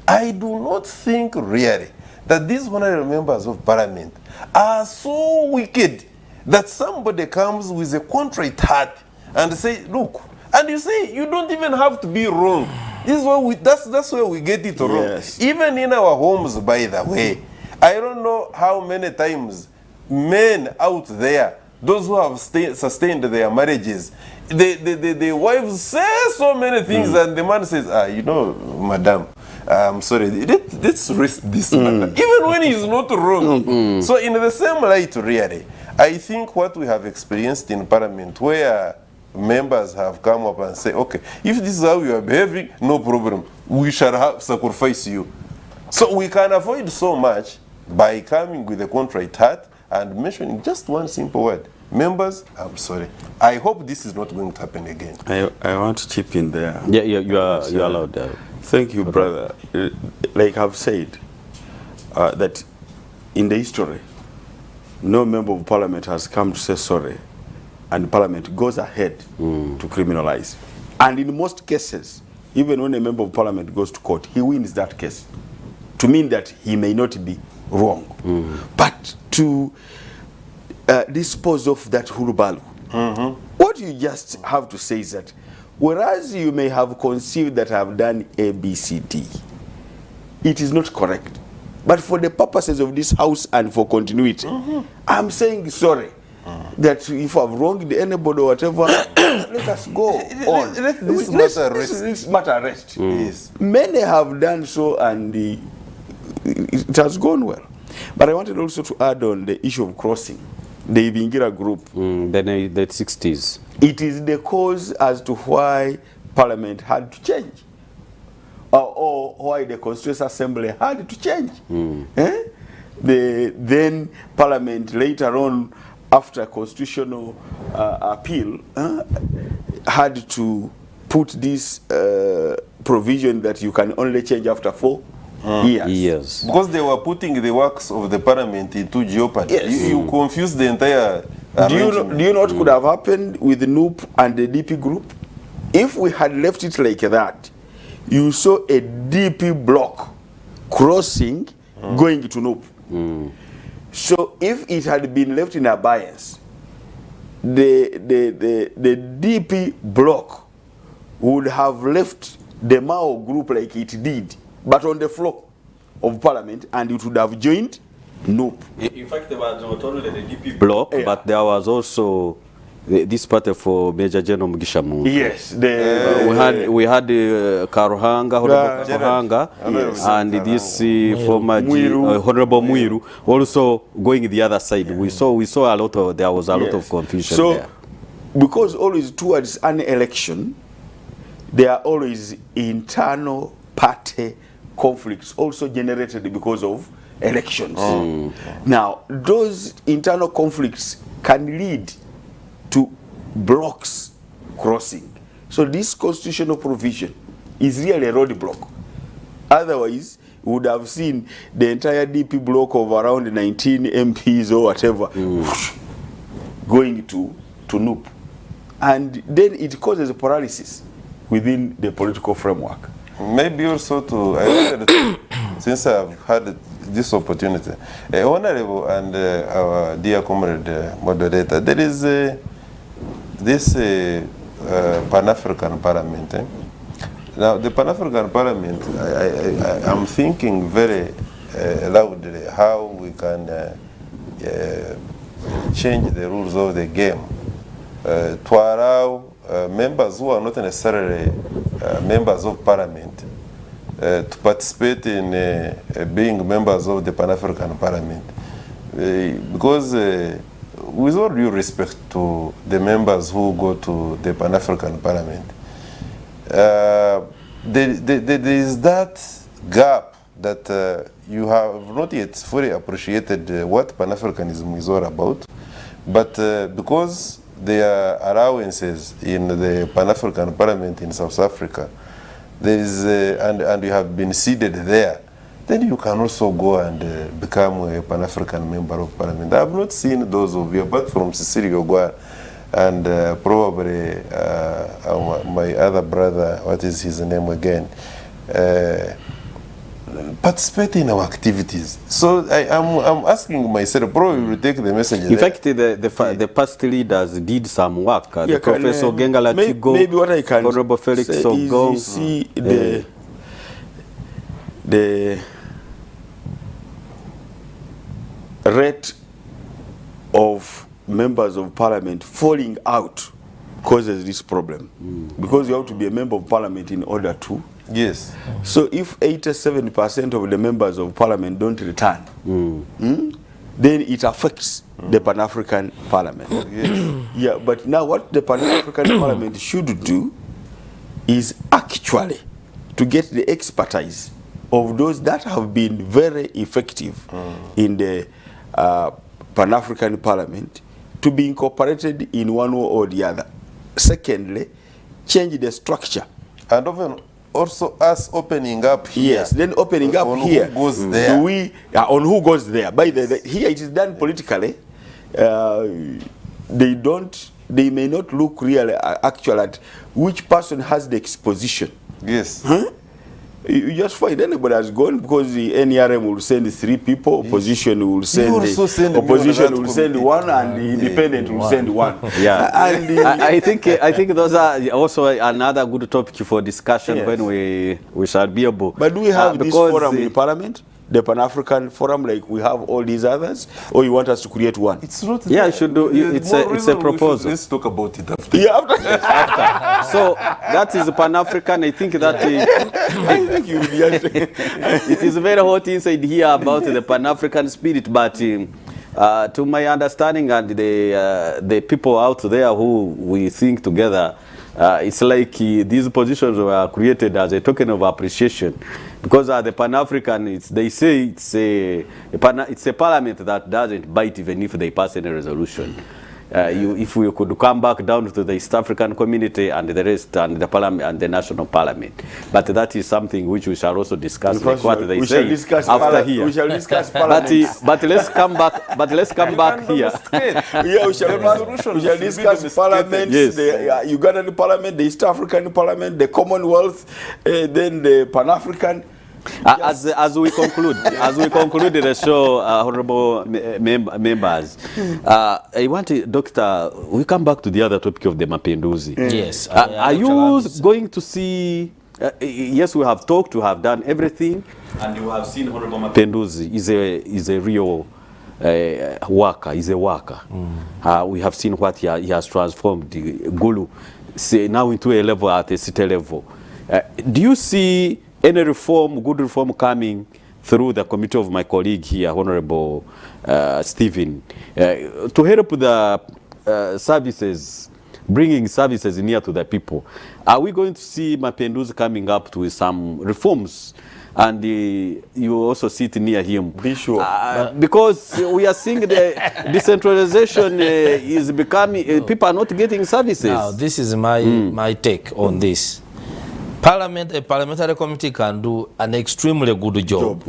I do not think really that these honorary members of parliament are so wicked that somebody comes with a contrite heart and say, look, and you say you don't even have to be wrong. This is why that's where we get it wrong. Yes. Even in our homes, by the way, I don't know how many times men out there, those who have sustained their marriages, the wives say so many things, and the man says, you know, madam, I'm sorry, let's risk this matter. Even when he's not wrong. So in the same light, really, I think what we have experienced in Parliament, where members have come up and say, okay, if this is how you are behaving, no problem, we shall sacrifice you. So we can avoid so much by coming with a contrite heart and mentioning just one simple word. Members, I'm sorry. I hope this is not going to happen again. I want to chip in there. Yeah, you are allowed there. Thank you, brother. Like I've said, that in the history, no member of parliament has come to say sorry, and parliament goes ahead to criminalize. And in most cases, even when a member of parliament goes to court, he wins that case, to mean that he may not be wrong. But to dispose of that hurubalu, what you just have to say is that whereas you may have conceived that I have done A, B, C, D, it is not correct. But for the purposes of this house and for continuity, I'm saying sorry. That if I've wronged anybody or whatever, let us go on. Let this matter rest. Yes. Many have done so, and it has gone well. But I wanted also to add on the issue of crossing. The Ibingira group. The 60s. It is the cause as to why Parliament had to change. Or why the Constituent Assembly had to change. Then Parliament later on, after constitutional appeal, had to put this provision that you can only change after 4 years. Yes. Because they were putting the works of the parliament into jeopardy. Yes. You confuse the entire Do you know what could have happened with the NUP and the DP group? If we had left it like that, you saw a DP block crossing going to NUP. So if it had been left in abeyance, the DP block would have left the Mao group like it did, but on the floor of parliament, and it would have joined NUP. In fact, there was not only the DP block, but there was also this party for Major General Mugisha Muntu. Yes, we had Karuhanga, Honorable Karuhanga, and this former Honorable Muiru also going the other side. We saw a lot of, there was a lot of confusion there. Because always towards an election, there are always internal party conflicts also generated because of elections. Now, those internal conflicts can lead to blocks crossing. So this constitutional provision is really a roadblock. Otherwise, we would have seen the entire DP block of around 19 MPs or whatever going to NUP. And then it causes a paralysis within the political framework. Maybe also I wanted to, since I've had this opportunity, Honorable and our dear comrade moderator, there is this Pan-African Parliament. Now, the Pan-African Parliament, I'm thinking very loudly how we can change the rules of the game to allow members who are not necessarily members of Parliament to participate in being members of the Pan-African Parliament. Because with all due respect to the members who go to the Pan-African Parliament, there is that gap that you have not yet fully appreciated what Pan-Africanism is all about. But because there are allowances in the Pan-African Parliament in South Africa, there is, and you have been seated there, then you can also go and become a Pan-African member of Parliament. I have not seen those of you, apart from Cecilia Ogwara, and probably my other brother, what is his name again, participate in our activities. So I'm asking myself, probably will take the message. In fact, the past leaders did some work. The Professor Gengala Chigo, maybe what I can Honorable Felix Ogo. You see the rate of members of parliament falling out causes this problem. Because you have to be a member of parliament in order to. Yes. So if 87% of the members of parliament don't return, then it affects the Pan-African Parliament. Yes. Yeah, but now what the Pan-African Parliament should do is actually to get the expertise of those that have been very effective in the Pan-African Parliament to be incorporated in one way or the other. Secondly, change the structure. And often also us opening up here. Yes, then opening up on here. who goes there. On who goes there. By here it is done politically. They may not look really actual at which person has the exposition. Yes. Huh? You just find anybody has gone because the NRM will send 3 people, opposition will send, opposition will send 1, and the independent will send 1. Yeah, I think those are also another good topic for discussion when we shall be able. But do we have this forum in Parliament? The Pan-African Forum, like we have all these others, or you want us to create one? It's not. Yeah, should do. It's a proposal. Let's talk about it after. Yeah, after. So that is Pan-African. I think that it is very hot inside here about the Pan-African spirit, but to my understanding and the people out there who we think together, it's like these positions were created as a token of appreciation, because the Pan-African, they say it's a parliament that doesn't bite even if they pass any resolution. If we could come back down to the East African community and the rest, and the parliament and the national parliament, but that is something which we shall also discuss. Like what they say after here. We shall discuss parliament. But let's come back. But let's come back here. Yeah, we shall discuss parliament. Yes. The Ugandan parliament, the East African parliament, the Commonwealth, then the Pan-African. As we conclude the show, honorable members, I want to, Doctor, we come back to the other topic of the Mapinduzi. Yes. Are you going to see? Yes, we have talked, we have done everything, and you have seen Honorable Mapinduzi is a real worker. Is a worker. We have seen what he has transformed the Gulu, now into a level at a city level. Do you see any reform, good reform coming through the committee of my colleague here, Honorable Stephen, to help the services, bringing services near to the people? Are we going to see Mapinduzi coming up to some reforms? And you also sit near him. Be sure. Because we are seeing the decentralization is becoming, people are not getting services. Now, this is my take on this. A parliamentary committee can do an extremely good job.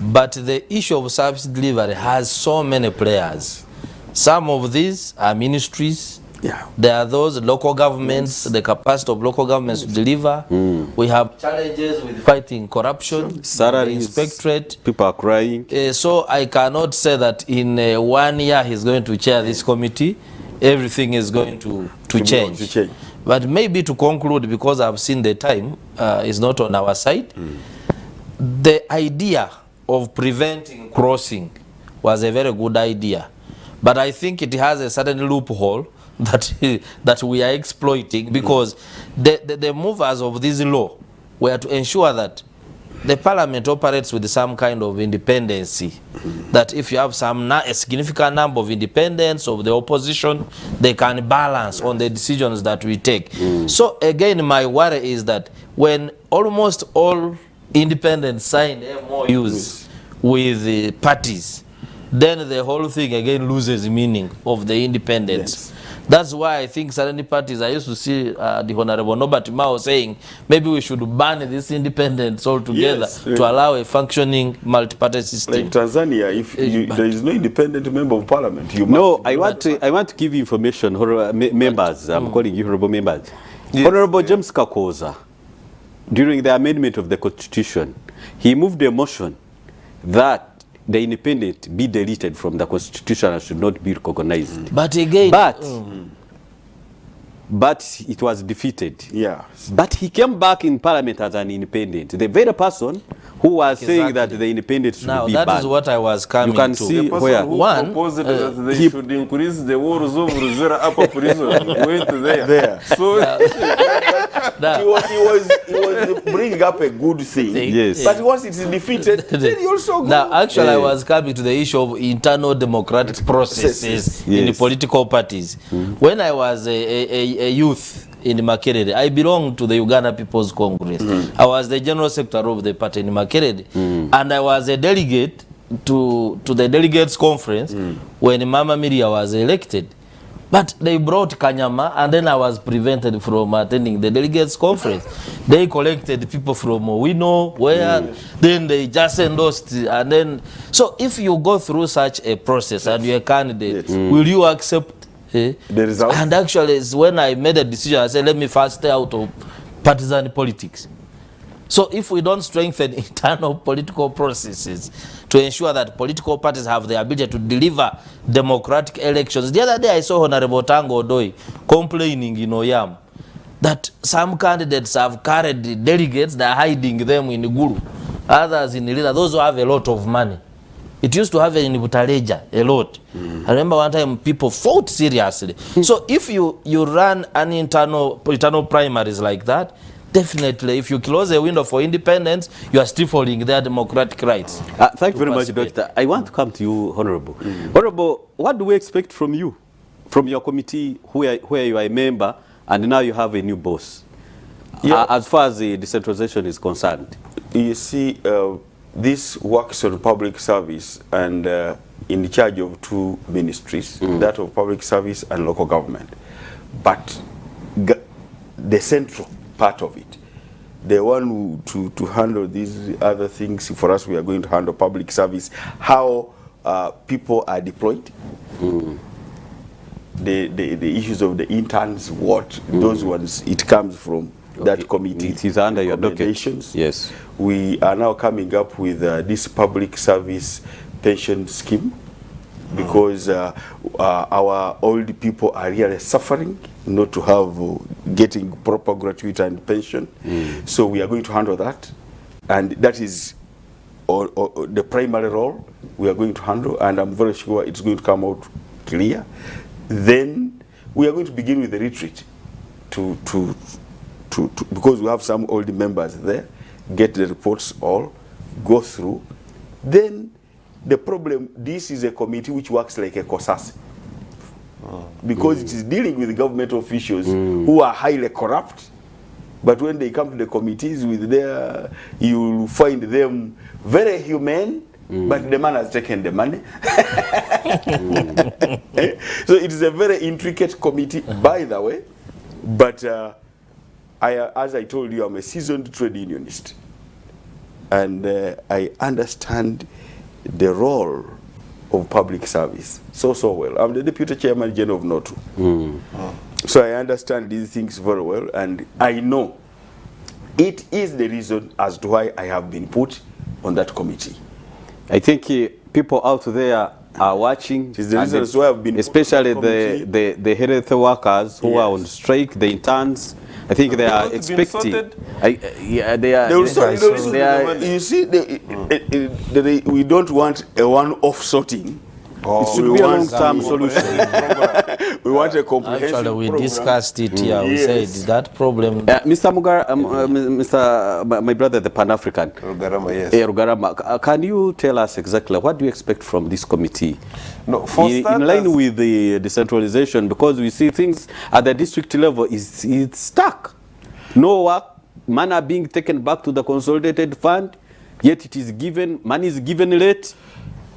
But the issue of service delivery has so many players. Some of these are ministries. Yeah. There are those local governments, the capacity of local governments to deliver. We have challenges with fighting corruption, salaries, inspectorate. People are crying. So I cannot say that in 1 year he's going to chair this committee, everything is going to change. But maybe to conclude, because I've seen the time is not on our side, the idea of preventing crossing was a very good idea. But I think it has a certain loophole that we are exploiting, because the movers of this law were to ensure that the parliament operates with some kind of independency, that if you have a significant number of independents of the opposition, they can balance on the decisions that we take. So again, my worry is that when almost all independents sign MOUs with the parties, then the whole thing again loses meaning of the independence. That's why I think certain parties, I used to see the Honorable Norbert Mao saying maybe we should ban this independence altogether, Yes, to allow a functioning multi-party system. Like Tanzania, if there is no independent member of parliament, you No, must. I want to give you information, members. I'm calling you honorable members. Yes, Honorable James Kakoza, during the amendment of the Constitution, he moved a motion that the independent be deleted from the Constitution and should not be recognized. But again, but it was defeated. Yeah. But he came back in parliament as an independent. The very person who was saying that the independent should now be that banned. is what I was coming You can to. see The person where who One, proposed that they should increase the walls of Ruzera upper prison went there. So Now, he was bringing up a good thing. Yes. But once it's defeated, then he also now, actually, I was coming to the issue of internal democratic processes in the Yes. political parties. When I was a youth in Makerere, I belonged to the Uganda People's Congress. I was the general secretary of the party in Makerere, and I was a delegate to the delegates conference when Mama Miria was elected. But they brought Kanyama, and then I was prevented from attending the delegates conference. They collected people from we know where, then they just endorsed, and then so if you go through such a process and you're a candidate, will you accept the result? And actually, it's when I made a decision, I said, let me first stay out of partisan politics. So if we don't strengthen internal political processes to ensure that political parties have the ability to deliver democratic elections. The other day I saw Honorable Tango Odoi complaining in Oyam that some candidates have carried delegates, they're hiding them in Guru, others in Lila, those who have a lot of money. It used to have in Butaleja a lot. I remember one time people fought seriously. So if you run an internal primaries like that, definitely, if you close a window for independence, you are stifling their democratic rights. Thank you very much, Doctor. I want to come to you, Honorable. Honorable, what do we expect from you, from your committee where you are a member, and now you have a new boss, as far as the decentralization is concerned? You see, this works on public service and in charge of two ministries, that of public service and local government. But the central part of it, the one to handle these other things, for us we are going to handle public service, how people are deployed, the issues of the interns, those ones, it comes from that committee. It is under your docket. Yes. We are now coming up with this public service pension scheme because our old people are really suffering not to have getting proper gratuity and pension. So we are going to handle that, and that is the primary role we are going to handle, and I'm very sure it's going to come out clear. Then we are going to begin with the retreat because we have some old members there, get the reports all, go through. Then the problem, this is a committee which works like a COSAS, because it is dealing with government officials who are highly corrupt, but when they come to the committees with their, you will find them very humane, but the man has taken the money. So it is a very intricate committee, by the way, but as I told you, I'm a seasoned trade unionist, and I understand the role of public service so well. I'm the deputy chairman general of NOTU. So I understand these things very well, and I know it is the reason as to why I have been put on that committee. I think people out there are watching, It's the reason as to why I've been especially the health workers who are on strike, the interns. I think they are expecting. They are. You see, we don't want a one-off sorting. It should be a long-term solution. We want a comprehensive Actually, we program. discussed it here. We said that problem. Mr. Mugar, my brother, the Pan-African, Rugarama, yes. Rugarama, can you tell us exactly what do you expect from this committee? No, for in starters, line with the decentralization, because we see things at the district level it's stuck. No work, money are being taken back to the consolidated fund, yet it is given, money is given late,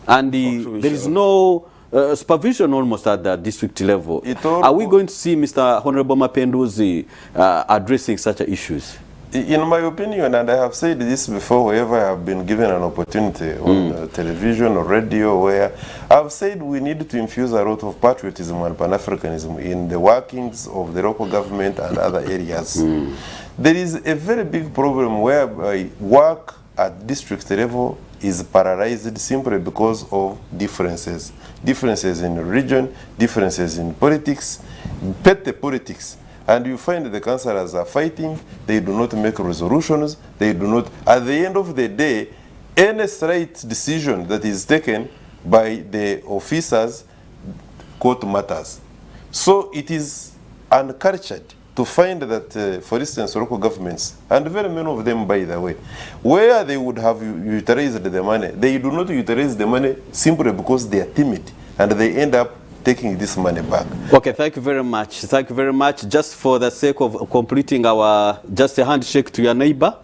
and there is no supervision almost at the district level. Are we going to see Mr. Honorable Mapenduzi addressing such issues? In my opinion, and I have said this before, wherever I have been given an opportunity on television or radio, where I've said we need to infuse a lot of patriotism and Pan-Africanism in the workings of the local government and other areas. There is a very big problem whereby work at district level is paralyzed simply because of differences. Differences in region, differences in politics, petty politics. And you find the councillors are fighting, they do not make resolutions, they do not, at the end of the day, any slight decision that is taken by the officers, court matters. So it is uncultured to find that, for instance, local governments, and very many of them, by the way, where they would have utilized the money, they do not utilize the money simply because they are timid, and they end up taking this money back. Okay, thank you very much. Thank you very much. Just for the sake of completing our, just a handshake to your neighbor.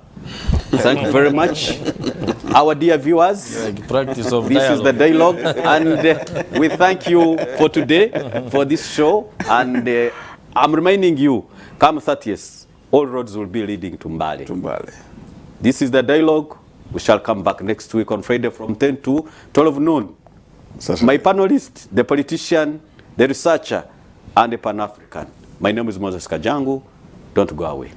Thank you very much. Our dear viewers, Practice of this is the dialogue, and we thank you for today, for this show, and I'm reminding you, come 30th, all roads will be leading to Mbale. This is the dialogue. We shall come back next week on Friday from 10 to 12 noon. My panelist, the politician, the researcher, and the Pan-African. My name is Moses Kajangu. Don't go away.